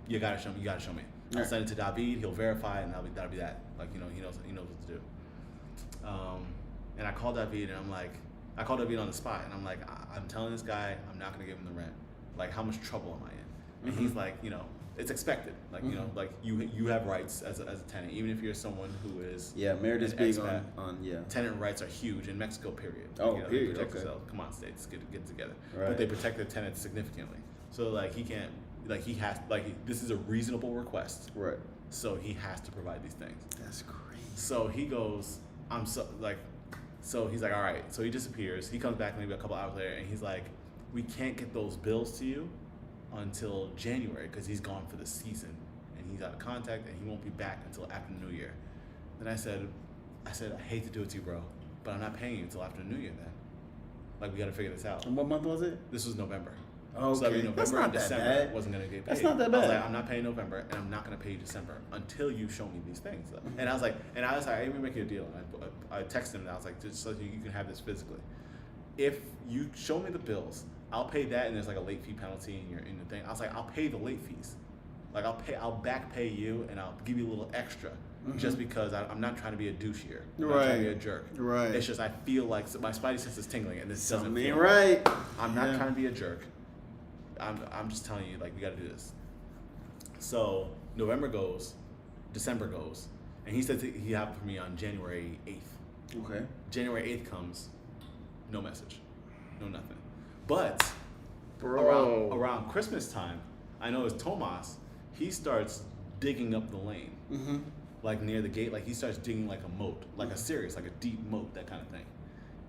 B: you gotta show me. I'll send it to David. He'll verify, and that'll be that. Like he knows what to do. And I called David, and I called David on the spot, and I'm like, I'm telling this guy I'm not gonna give him the rent. Like, how much trouble am I in? And he's like, it's expected. Like like you have rights as a tenant, even if you're someone who is
A: Merida's big on
B: tenant rights are huge in Mexico. Period.
A: Period.
B: They protect themselves. Come on, states, get together.
A: Right.
B: But they protect their tenants significantly. So he can't. He has this is a reasonable request.
A: Right.
B: so he has to provide these things.
A: That's crazy.
B: So he goes, so he's like, all right. So he disappears. He comes back maybe a couple hours later, and he's like, we can't get those bills to you until January because he's gone for the season, and he's out of contact, and he won't be back until after New Year. Then I said, I hate to do it to you, bro, but I'm not paying you until after New Year then. Like, we got to figure this out.
A: And what month was it?
B: This was November.
A: Okay.
B: So every November
A: That's not
B: and
A: that
B: December
A: bad.
B: wasn't going to get paid.
A: That's not that
B: I was
A: bad.
B: like, I'm not paying November, and I'm not going to pay you December until you show me these things. And I was like, I even make you a deal. And I texted him, and I was like, just so you can have this physically. If you show me the bills, I'll pay that, and there's like a late fee penalty in the thing. I was like, I'll pay the late fees. Like, I'll back pay you, and I'll give you a little extra, just because I'm not trying to be a douche here. I'm not trying to be a jerk.
A: Right.
B: It's just I feel like my spidey sense is tingling, and this doesn't feel
A: right.
B: I'm not trying to be a jerk. I'm just telling you, like, we got to do this. So November goes, December goes, and he said he have it for me on January 8th.
A: Okay.
B: January 8th comes, no message, no nothing. But
A: Bro.
B: around Christmas time, I know it's Tomas, he starts digging up the lane.
A: Mm-hmm.
B: Like near the gate, like he starts digging like a moat, like a serious, like a deep moat, that kind of thing.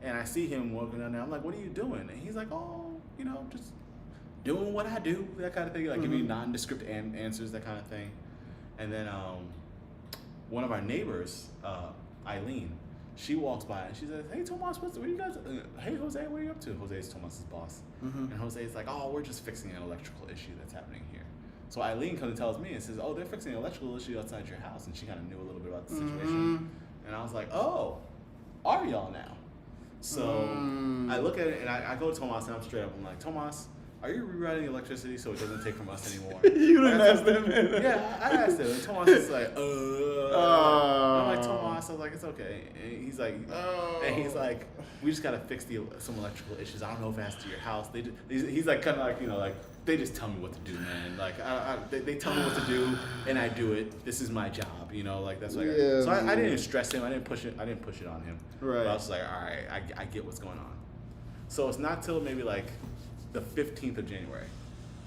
B: And I see him walking down there. I'm like, what are you doing? And he's like, oh, just doing what I do, that kind of thing. Like, give me nondescript answers, that kind of thing. And then one of our neighbors, Eileen, she walks by and she says, hey, Tomas, what are you guys, hey, Jose, what are you up to? Jose is Tomas's boss. And Jose's like, oh, we're just fixing an electrical issue that's happening here. So Eileen comes and tells me and says, oh, they're fixing an electrical issue outside your house. And she kind of knew a little bit about the situation. And I was like, oh, are y'all now? So I look at it and I go to Tomas and I'm straight up. I'm like, Tomas, are you rewriting electricity so it doesn't take from us anymore?
A: You didn't ask them.
B: Yeah, I asked him. And Tomas is like, I'm like, Tomas, I was like, it's okay. And he's like, we just gotta fix some electrical issues. I don't know if it has to do your house. He's like, kind of like, like, they just tell me what to do, man. Like, they tell me what to do, and I do it. This is my job, like, that's what I got. So I didn't stress him. I didn't push it on him.
A: Right.
B: But I was like, all right, I get what's going on. So it's not till maybe like the 15th of January,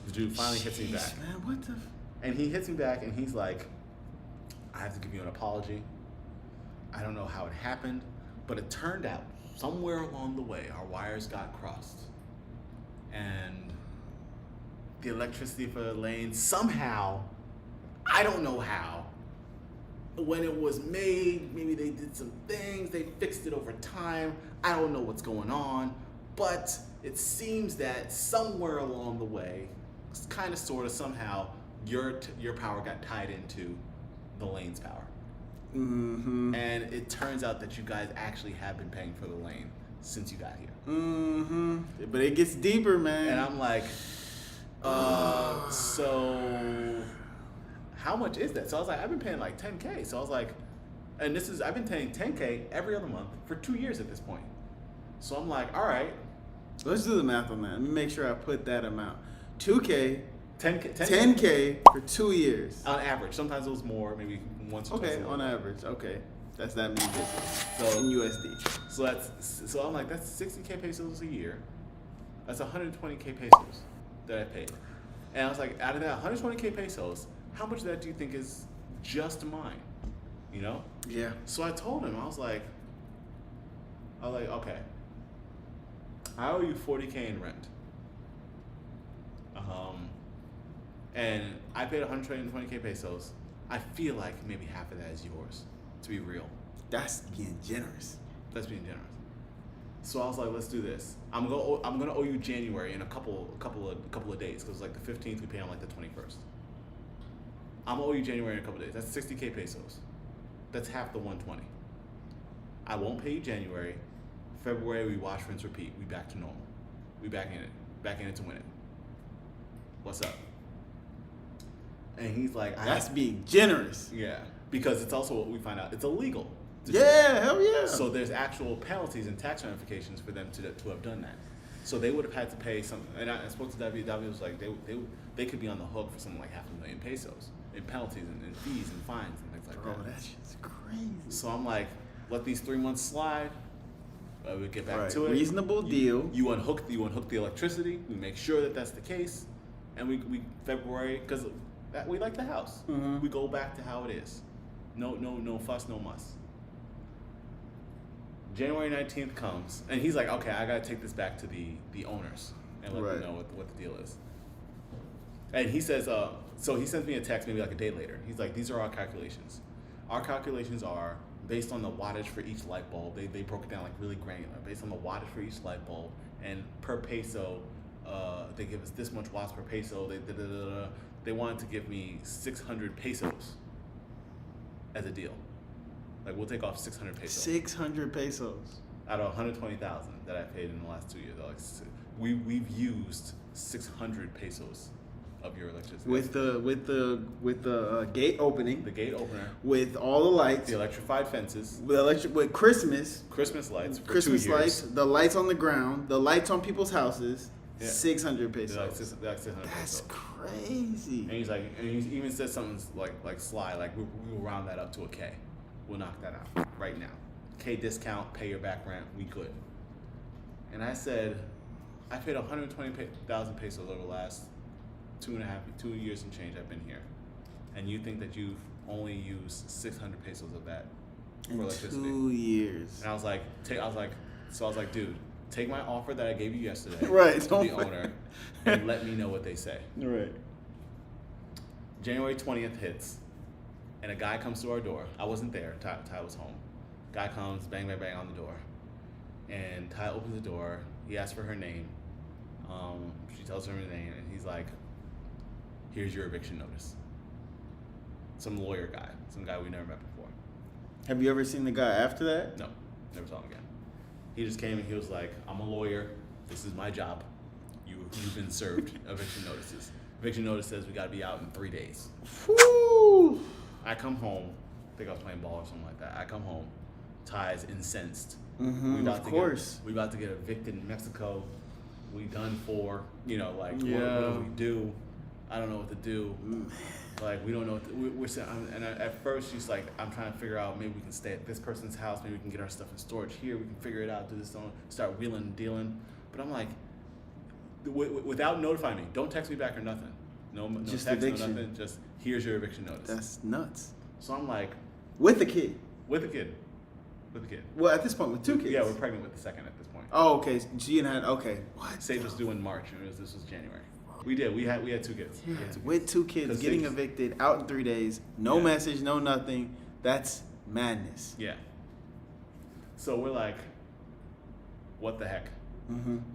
B: the dude finally hits me back.
A: Man, what the?
B: And he hits me back, and he's like, I have to give you an apology. I don't know how it happened, but it turned out somewhere along the way, our wires got crossed. And the electricity for the lane, somehow, I don't know how, when it was made, maybe they did some things, they fixed it over time. I don't know what's going on, but it seems that somewhere along the way, kind of, sort of, somehow, your power got tied into the lane's power. And it turns out that you guys actually have been paying for the lane since you got here.
A: But it gets deeper, man.
B: And I'm like, so how much is that? So I was like, I've been paying like $10K. So I was like, and I've been paying $10K every other month for 2 years at this point. So I'm like, all right.
A: Let's do the math on that. Let me make sure I put that amount. 2K,
B: 10K
A: for 2 years.
B: on average. Sometimes it was more, maybe once or twice.
A: Okay, on average. Okay. That's that many business. So in USD.
B: So I'm like, that's 60K pesos a year. That's 120K pesos that I paid. And I was like, out of that 120K pesos, how much of that do you think is just mine?
A: Yeah.
B: So I told him, I was like, okay, I owe you 40K in rent. And I paid 120K pesos. I feel like maybe half of that is yours, to be real.
A: That's being generous.
B: That's being generous. So I was like, let's do this. I'm gonna owe you January in a couple of days, because like the 15th we pay on like the 21st. I'm gonna owe you January in a couple of days. That's 60K pesos. That's half the 120. I won't pay you January. February we wash, rinse, repeat. We back to normal. We back in it to win it. What's up? And he's like,
A: That's being generous.
B: Yeah, because it's also what we find out. It's illegal.
A: Yeah, hell yeah.
B: So there's actual penalties and tax ramifications for them to have done that. So they would have had to pay some. And I spoke to David. David was like, they could be on the hook for something like 500,000 pesos in penalties and fees and fines and things like that.
A: Bro, that shit's crazy.
B: So I'm like, let these 3 months slide. We get back to it.
A: Reasonable deal.
B: You unhook the electricity. We make sure that that's the case. And we February, because We like the house.
A: Mhm.
B: We go back to how it is. No fuss, no muss. January 19th comes, and he's like, okay, I gotta take this back to the owners and let them know what the deal is. And he says, so he sends me a text maybe like a day later. He's like, these are our calculations. Our calculations are based on the wattage for each light bulb. They broke it down like really granular, based on the wattage for each light bulb, and per peso, they give us this much watts per peso. They wanted to give me 600 pesos as a deal. Like, we'll take off 600 pesos.
A: 600 pesos.
B: Out of 120,000 that I paid in the last 2 years. Like, we've used 600 pesos of your electricity.
A: With the gate opening.
B: The gate opener.
A: With all the lights.
B: The electrified fences.
A: With Christmas.
B: Christmas lights for
A: Christmas
B: 2 years.
A: lights. The lights on the ground. The lights on people's houses. Yeah. 600 pesos.
B: Like 600
A: That's
B: pesos.
A: crazy.
B: And he's like, and he even said something like sly, like we will round that up to a K. We'll knock that out right now. K discount, pay your back rent, we good. And I said, I paid 120,000 pesos over the last 2 years and change I've been here. And you think that you've only used 600 pesos of that for electricity?
A: 2 years.
B: And I was like, dude, take my offer that I gave you yesterday
A: right,
B: to the owner and let me know what they say.
A: Right.
B: January 20th hits, and a guy comes to our door. I wasn't there. Ty was home. Guy comes, bang, bang, bang on the door. And Ty opens the door. He asks for her name. She tells him her name, and he's like, here's your eviction notice. Some lawyer guy, some guy we never met before.
A: Have you ever seen the guy after that?
B: No, never saw him again. He just came and he was like, I'm a lawyer. This is my job. You've been served eviction notices. Eviction notice says we got to be out in 3 days.
A: Woo!
B: I come home. I think I was playing ball or something like that. I come home. Ty's incensed.
A: Of course.
B: We about to get evicted in Mexico. We done for. Like, what do we do? I don't know what to do. Like, we don't know what to, at first she's like, I'm trying to figure out, maybe we can stay at this person's house, maybe we can get our stuff in storage here, we can figure it out, do this, start wheeling and dealing. But I'm like, without notifying me, don't text me back or nothing. No
A: just
B: text,
A: eviction.
B: no nothing, just here's your eviction notice.
A: That's nuts.
B: So I'm like,
A: with a kid.
B: With a kid.
A: Well, at this point, with 2 kids.
B: Yeah, we're pregnant with the second at this point.
A: Oh, okay. She had okay. What?
B: Sage was due in March, and this was January. We did. We had 2 kids.
A: Yeah, with 2 kids, getting evicted, out in 3 days, no message, no nothing. That's madness.
B: Yeah. So we're like, what the heck?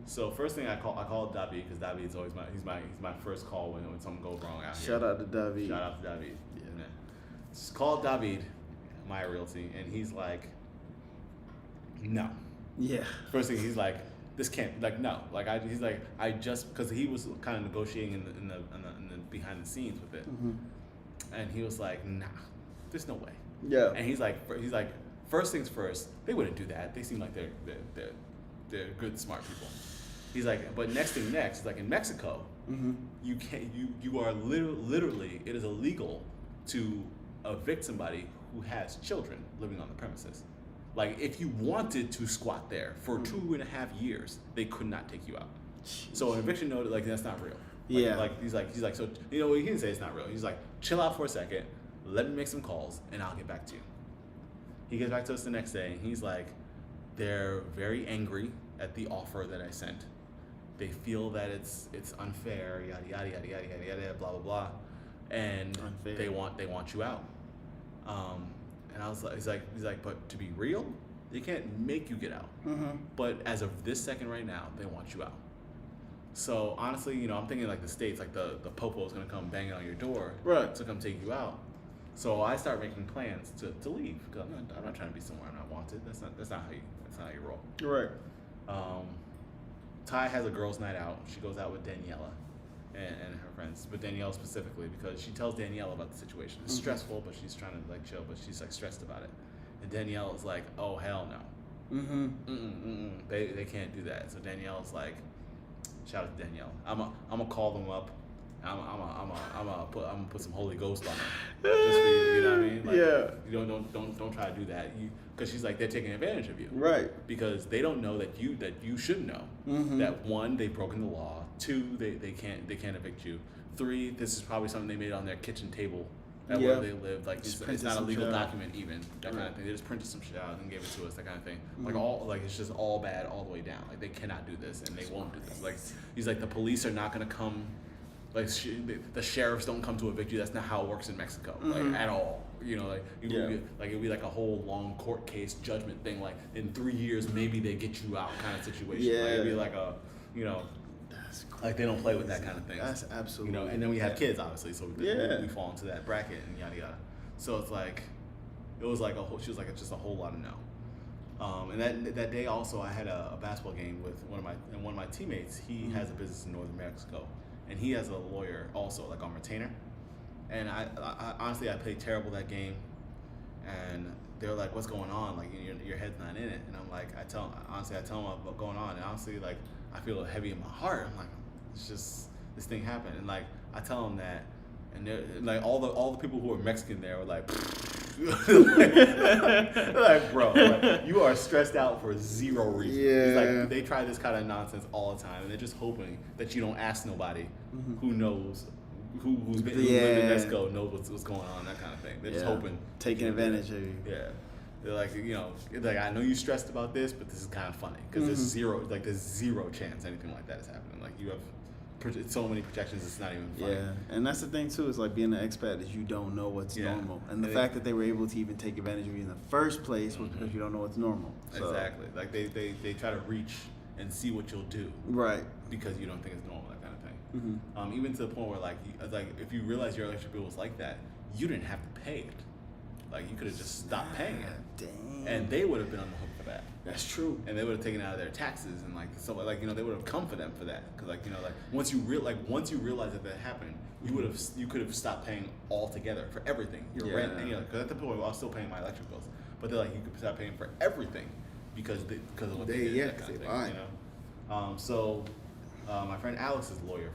B: So first thing I called David, because David is always he's my first call when something goes wrong out here.
A: Shout out to David.
B: Shout out to David. Yeah. Just called David, my realty, and he's like, no.
A: Yeah.
B: First thing he's like, this can't, like, no, like he's like, I just, because he was kind of negotiating in the behind the scenes with it, and he was like, nah, there's no way.
A: Yeah.
B: And he's like, first things first, they wouldn't do that. They seem like they're good, smart people. He's like, but next, like in Mexico, you can't, you are literally, it is illegal to evict somebody who has children living on the premises. Like, if you wanted to squat there for 2.5 years, they could not take you out. So an eviction notice, like, that's not real. He's like, so, he didn't say it's not real. He's like, chill out for a second, let me make some calls, and I'll get back to you. He gets back to us the next day, and he's like, they're very angry at the offer that I sent. They feel that it's unfair, yada yada yada yada yada yada, blah blah blah, and unfair. they want you out. And I was like, he's like, but to be real, they can't make you get out. But as of this second right now, they want you out. So honestly, I'm thinking like the States, like the popo is gonna come banging on your door,
A: right,
B: to come take you out. So I start making plans to leave, because I'm not trying to be somewhere I'm not wanted. That's not how you roll.
A: Right.
B: Ty has a girls' night out. She goes out with Daniela and her friends, but Danielle specifically, because she tells Danielle about the situation. It's stressful, but she's trying to like chill, but she's like stressed about it. And Danielle is like, oh hell no. They can't do that. So Danielle's like, shout out to Danielle. I'm gonna call them up. I'm gonna put some Holy Ghost on her. Just for you, you know what I mean? Like,
A: Yeah.
B: You don't try to do that. Because she's like, they're taking advantage of you.
A: Right.
B: Because they don't know that you should know. That one, they've broken the law. Two, they can't evict you. Three, this is probably something they made on their kitchen table at where they lived. Like it's not a legal document even. That kind of thing. They just printed some shit out and gave it to us. That kind of thing. Like it's just all bad all the way down. Like they cannot do this and they won't do this. Like he's like, the police are not gonna come. Like the sheriffs don't come to evict you. That's not how it works in Mexico, like at all. You know, like it'd be like a whole long court case judgment thing. Like in 3 years, maybe they get you out kind of situation.
A: Yeah.
B: Like, it'd be like a, you know, like they don't play with that kind of thing.
A: That's absolutely.
B: You know, and then we have kids, obviously, so we fall into that bracket and yada yada. So it's like, it was like she was like just a whole lot of no. And that day also, I had a basketball game with one of my teammates. He has a business in northern Mexico. And he has a lawyer also, like on retainer. And I honestly, I played terrible that game. And they're like, "What's going on? Like, your head's not in it." And I'm like, I tell them what's going on. And honestly, like, I feel heavy in my heart. I'm like, it's just this thing happened. And like, I tell them that, and they're like, all the people who are Mexican there were like, like, bro, like, you are stressed out for zero reason.
A: Yeah.
B: It's like they try this kind of nonsense all the time, and they're just hoping that you don't ask nobody who knows, who's been living in Mexico knows what's going on, that kind of thing. They're just hoping,
A: taking advantage of you.
B: Yeah. They're like, like, I know you're stressed about this, but this is kind of funny because there's zero chance anything like that is happening. Like, you have so many protections, it's not even funny.
A: Yeah, and that's the thing too. Is like being an expat is you don't know what's normal, and the fact that they were able to even take advantage of you in the first place was because you don't know what's normal. So. Exactly.
B: Like they try to reach and see what you'll do,
A: right?
B: Because you don't think it's normal, that kind of thing. Even to the point where like if you realize your electric bill was like that, you didn't have to pay it. Like, you could have just stopped paying it,
A: dang.
B: And they would have been on the hook for that.
A: That's true.
B: And they would have taken it out of their taxes and like so like they would have come for them for that because like like once you realize that happened, you could have stopped paying altogether for everything, your rent, and because at the point I was still paying my electric bills, but they're like, you could stop paying for everything because of what they did, that kind of thing, you know. So my friend Alex's lawyer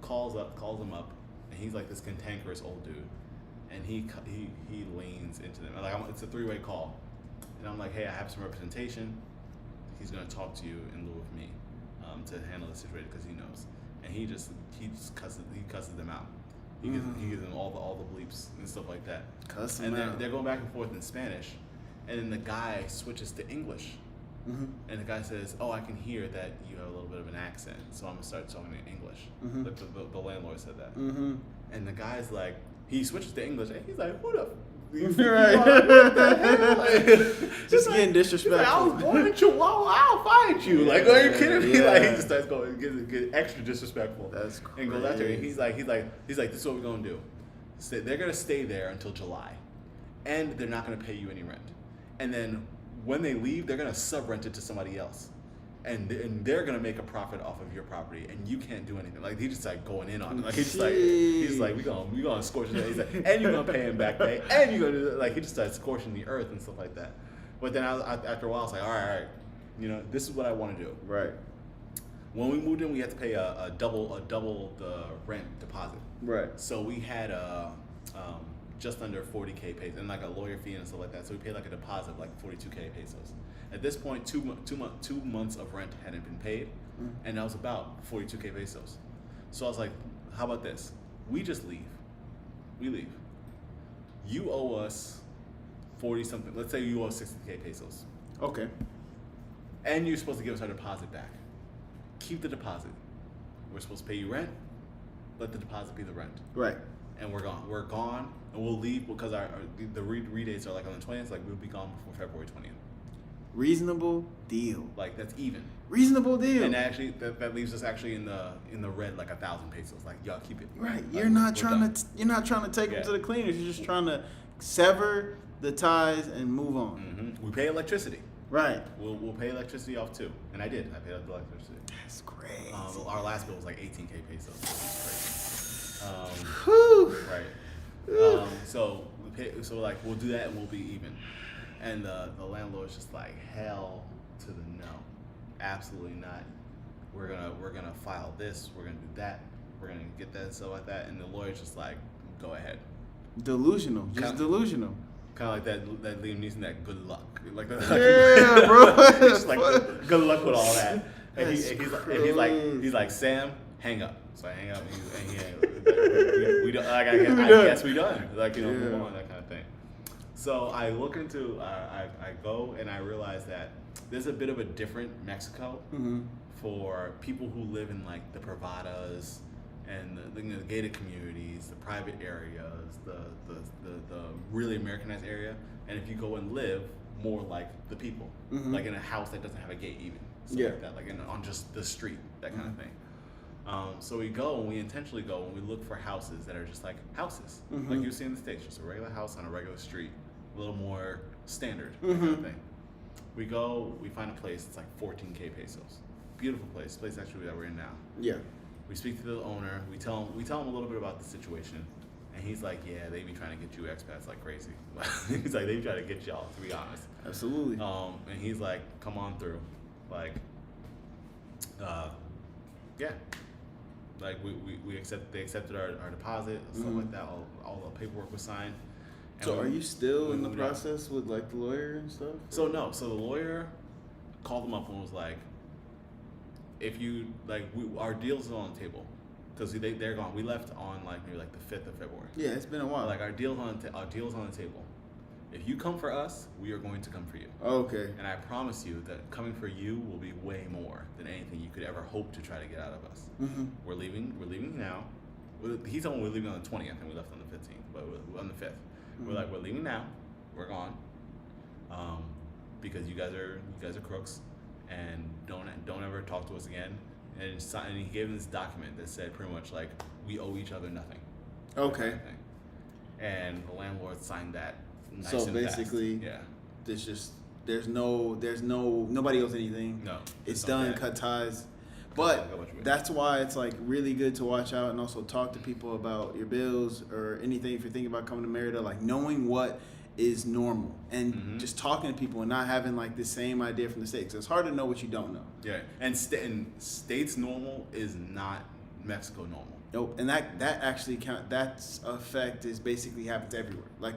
B: calls him up, and he's like this cantankerous old dude. And he leans into them. Like, it's a 3-way call, and I'm like, hey, I have some representation. He's gonna talk to you in lieu of me to handle the situation because he knows. And he cusses them out. He gives them all the bleeps and stuff like that. And they're going back and forth in Spanish, and then the guy switches to English. And the guy says, "Oh, I can hear that you have a little bit of an accent, so I'm gonna start talking in English." Like the landlord said that. And the guy's like, he switches to English, and he's like, "Who the?"
A: Right.
B: What the hell? Like,
A: just getting disrespectful.
B: Like, I was born in Chihuahua. I'll find you. Like, are you kidding me? Like, he just starts going, get extra disrespectful.
A: That's crazy.
B: And goes after him. He's like, this is what we're gonna do. They're gonna stay there until July, and they're not gonna pay you any rent. And then when they leave, they're gonna sub-rent it to somebody else. And they're gonna make a profit off of your property, and you can't do anything. Like, he's just like going in on it. Like, he's like we gonna scorch it. He's like, and you're gonna pay him back pay, and you're gonna do like, he just started scorching the earth and stuff like that. But then after a while, I was like, all right, this is what I want to do.
A: Right.
B: When we moved in, we had to pay a double the rent deposit.
A: Right.
B: So we had just under 40K pesos and like a lawyer fee and stuff like that. So we paid like a deposit of like 42K pesos. At this point, 2 months of rent hadn't been paid, and that was about 42K pesos. So I was like, how about this? We just leave. We leave. You owe us 40 something. Let's say you owe 60K pesos.
A: Okay.
B: And you're supposed to give us our deposit back. Keep the deposit. We're supposed to pay you rent. Let the deposit be the rent.
A: Right.
B: And we're gone. We're gone, and we'll leave because the redates are like on the 20th. Like, we'll be gone before February 20th.
A: Reasonable deal.
B: Like, that's even.
A: Reasonable deal.
B: And actually, that leaves us actually in the red, like 1,000 pesos. Like, y'all keep it.
A: Right.
B: Like,
A: You're not trying to take them to the cleaners. You're just trying to sever the ties and move on.
B: We pay electricity.
A: Right.
B: We'll pay electricity off too, and I did. I paid the electricity.
A: That's crazy.
B: Our last bill was like 18K pesos. So it's crazy.
A: Whew.
B: Right. So we pay. So like, we'll do that and we'll be even. And the landlord's just like, hell to the no, absolutely not. We're gonna file this. We're gonna do that. we're gonna get that and stuff like that. And the lawyer's just like, go ahead.
A: Delusional, just
B: Kinda-
A: delusional.
B: Kind of like that Liam Neeson, that good luck. Like that.
A: Yeah, bro.
B: Just like good luck with all that. And
A: That's
B: he's like Sam, hang up. So I hang up, and he hangs up. We don't. Like, I guess we done. Like move on, that kind of thing. So I look into, I go and I realize that there's a bit of a different Mexico for people who live in like the privadas and the gated communities, the private areas, the really Americanized area. And if you go and live more like the people, like in a house that doesn't have a gate even, like that, like on just the street, that kind of thing. So we go and we intentionally go and we look for houses that are just like houses, like you see in the States, just a regular house on a regular street, a little more standard, that kind of thing. We go, we find a place, it's like 14K pesos. Beautiful place actually that we're in now.
A: Yeah.
B: We speak to the owner, we tell him a little bit about the situation, and he's like, yeah, they be trying to get you expats like crazy. He's like, they be trying to get y'all, to be honest.
A: Absolutely.
B: And he's like, come on through. Like, yeah. Like they accepted our deposit, stuff like that. All the paperwork was signed.
A: So are you still in the process with like the lawyer and stuff?
B: So no. So the lawyer called them up and was like, if you like, our deal's still on the table, because they're gone. We left on like maybe like the 5th of February.
A: Yeah, it's been a while.
B: Like our deal's on the table. If you come for us, we are going to come for you.
A: Okay.
B: And I promise you that coming for you will be way more than anything you could ever hope to try to get out of us. We're leaving now. He told me we're leaving on the 20th, and we left on the 15th, but we're on the 5th. We're like, we're leaving now. We're gone. Because you guys are crooks, and don't ever talk to us again. And he gave him this document that said pretty much like, we owe each other nothing.
A: Okay.
B: And the landlord signed that. Nice
A: So
B: and
A: basically,
B: fast.
A: there's nobody owes anything.
B: No,
A: It's done. Cut ties. But
B: Cut
A: that's why it's like really good to watch out and also talk to people about your bills or anything if you're thinking about coming to Merida, like knowing what is normal and just talking to people and not having like the same idea from the States. It's hard to know what you don't know.
B: Yeah, and States normal is not Mexico normal.
A: Nope. And that actually that's effect is basically happens everywhere. Like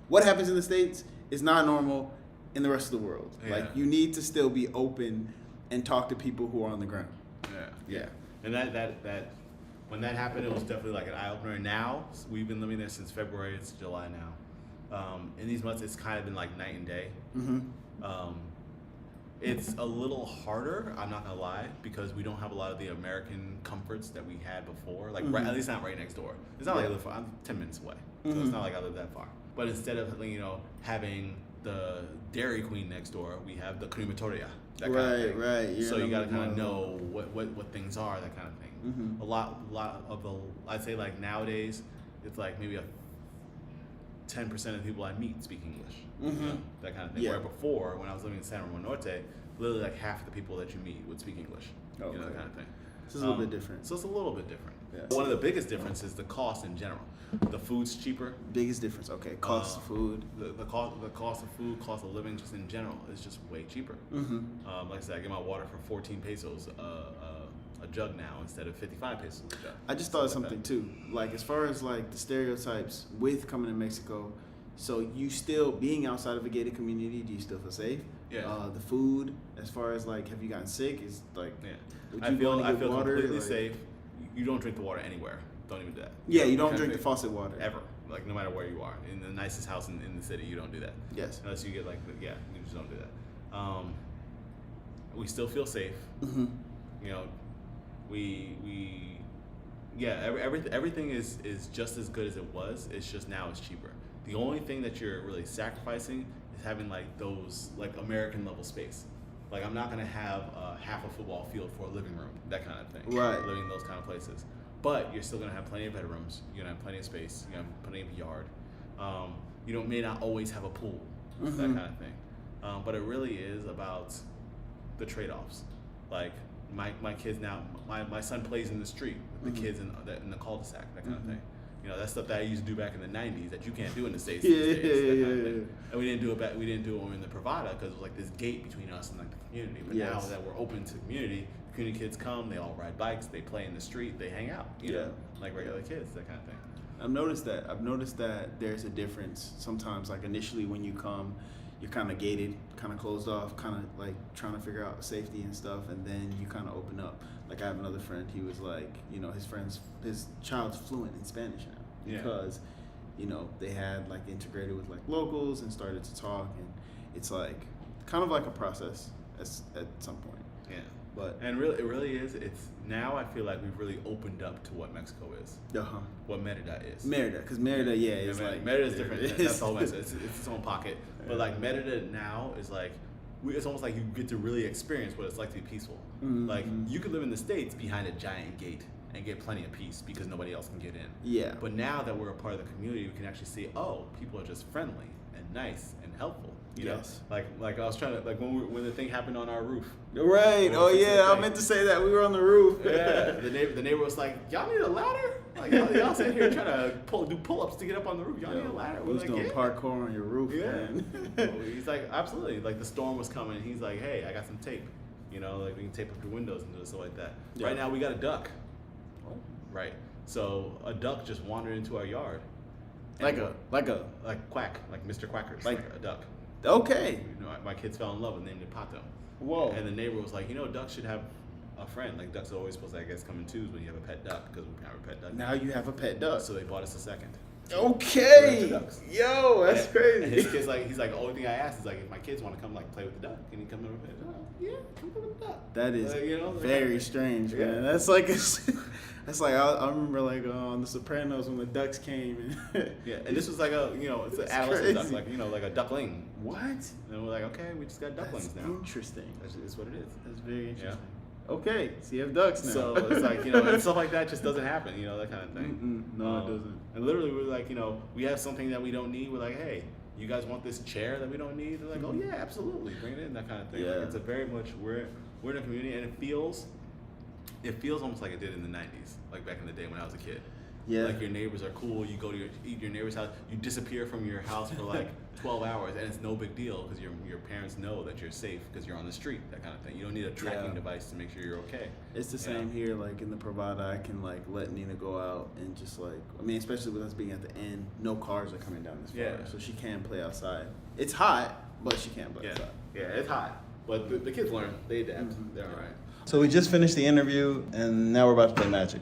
A: what happens in the States is not normal in the rest of the world.
B: Yeah.
A: Like you need to still be open and talk to people who are on the ground.
B: Yeah. And that when that happened, it was definitely like an eye opener. Now we've been living there since February. It's July now. In these months, it's kind of been like night and day. It's a little harder, I'm not gonna lie, because we don't have a lot of the American comforts that we had before. Like at least not right next door. It's not like I live I'm 10 minutes away, so it's not like I live that far. But instead of having the Dairy Queen next door, we have the crematoria. That kind of thing. Right. Yeah, so you gotta kind of know what things are, that kind of thing. A lot of the, I'd say like nowadays, it's like maybe 10% of the people I meet speak English. You know, that kind of thing.
A: Yeah.
B: Where before, when I was living in San Ramon Norte, literally like half the people that you meet would speak English.
A: Okay.
B: You know, that kind of thing.
A: So it's a little bit different.
B: So it's a little bit different.
A: Yeah.
B: One of the biggest differences is the cost in general. The food's cheaper.
A: Biggest difference. Okay. Cost of food.
B: The cost of food, cost of living, just in general, is just way cheaper. Like I said, I get my water for 14 pesos a jug now instead of 55 pesos a jug.
A: I just thought of something too. Like as far as like the stereotypes with coming to Mexico, so you still being outside of a gated community, do you still feel safe?
B: Yeah.
A: The food, as far as like, have you gotten sick? Is like, would
B: I
A: you
B: feel
A: go and get water?
B: completely
A: Like,
B: safe. You don't drink the water anywhere. Don't even do that.
A: Yeah, you don't drink the faucet water
B: ever. Like no matter where you are, in the nicest house in the city, you don't do that.
A: Yes.
B: Unless you get like you just don't do that. We still feel safe. You know, everything is just as good as it was. It's just now it's cheaper. The only thing that you're really sacrificing is having like those like American level space. Like I'm not gonna have half a football field for a living room, that kind of thing.
A: Right.
B: Living in those kind of places. But you're still gonna have plenty of bedrooms. You're gonna have plenty of space. You're gonna have plenty of yard. You may not always have a pool, that kind of thing. But it really is about the trade-offs. Like my kids now, my son plays in the street with the kids in the cul-de-sac, that kind of thing. You know, that's stuff that I used to do back in the '90s that you can't do in the States. Kind of thing. And we didn't do it when in the Privada because it was like this gate between us and like the community. But now that we're open to the community, community kids come, they all ride bikes, they play in the street, they hang out, you know, like regular kids, that kind of thing.
A: I've noticed that there's a difference sometimes. Like initially when you come, you're kind of gated, kind of closed off, kind of like trying to figure out safety and stuff, and then you kind of open up. Like I have another friend, he was like, you know, his child's fluent in Spanish now because, you know, they had like integrated with like locals and started to talk, and it's like kind of like a process at some point.
B: Yeah.
A: But
B: and really, it really is. It's now I feel like we've really opened up to what Mexico is. What Merida is.
A: Merida, because Merida, is like
B: Merida is different. That's the whole mess. It's its own pocket. But like Merida now is like, it's almost like you get to really experience what it's like to be peaceful.
A: Mm-hmm.
B: Like you could live in the States behind a giant gate and get plenty of peace because nobody else can get in.
A: Yeah.
B: But now that we're a part of the community, we can actually see, oh, people are just friendly and nice and helpful. You know? Like I was trying to, like when the thing happened on our roof.
A: Right. Oh yeah, I meant to say that. We were on the roof.
B: Yeah. The neighbor was like, y'all need a ladder? Like y'all sitting here trying to do pull-ups to get up on the roof. Y'all need a ladder?
A: Who's doing parkour on your roof, man?
B: He's like, absolutely. Like the storm was coming. He's like, hey, I got some tape. You know, like we can tape up your windows and do stuff like that. Yeah. Right now we got a duck. Oh. Right. So a duck just wandered into our yard.
A: Like
B: Quack, like Mr. Quackers, like a duck.
A: Okay.
B: You know, my kids fell in love and named it Pato.
A: Whoa.
B: And the neighbor was like, you know, ducks should have a friend. Like ducks are always supposed to, I guess, come in twos when you have a pet duck because we have a pet duck.
A: Now you have a pet duck.
B: So they bought us a second.
A: Okay. Yo, that's crazy.
B: And his kid's like, he's like, the only thing I asked is like, if my kids want to come like play with the duck, can you come over and play with the duck? Yeah, come play with the duck.
A: That is
B: you know,
A: very strange, man. That's like that's like I remember like on The Sopranos when the ducks came. And
B: and this was like it's an adolescent duck, like like a duckling.
A: What?
B: And we're like, okay, we just got ducklings now.
A: Interesting.
B: That's what it is.
A: That's very interesting.
B: Yeah.
A: Okay, so you have ducks now.
B: So it's like, and stuff like that just doesn't happen, that kind of thing.
A: No, it doesn't.
B: And literally we're like, we have something that we don't need. We're like, hey, you guys want this chair that we don't need? They're like, oh yeah, absolutely, bring it in, that kind of thing.
A: Yeah.
B: Like, it's a very much, we're in a community, and it feels almost like it did in the 90s, like back in the day when I was a kid.
A: Yeah.
B: Like your neighbors are cool. You go to your neighbor's house. You disappear from your house for like 12 hours, and it's no big deal because your parents know that you're safe because you're on the street. That kind of thing. You don't need a tracking device to make sure you're okay.
A: It's the same here. Like in the Pravada, I can like let Nina go out and just like, I mean, especially with us being at the end, no cars are coming down this far, so she can play outside. It's hot, but she can play outside.
B: Yeah, it's hot, but the kids learn. They adapt. They're all right.
A: So we just finished the interview, and now we're about to play Magic.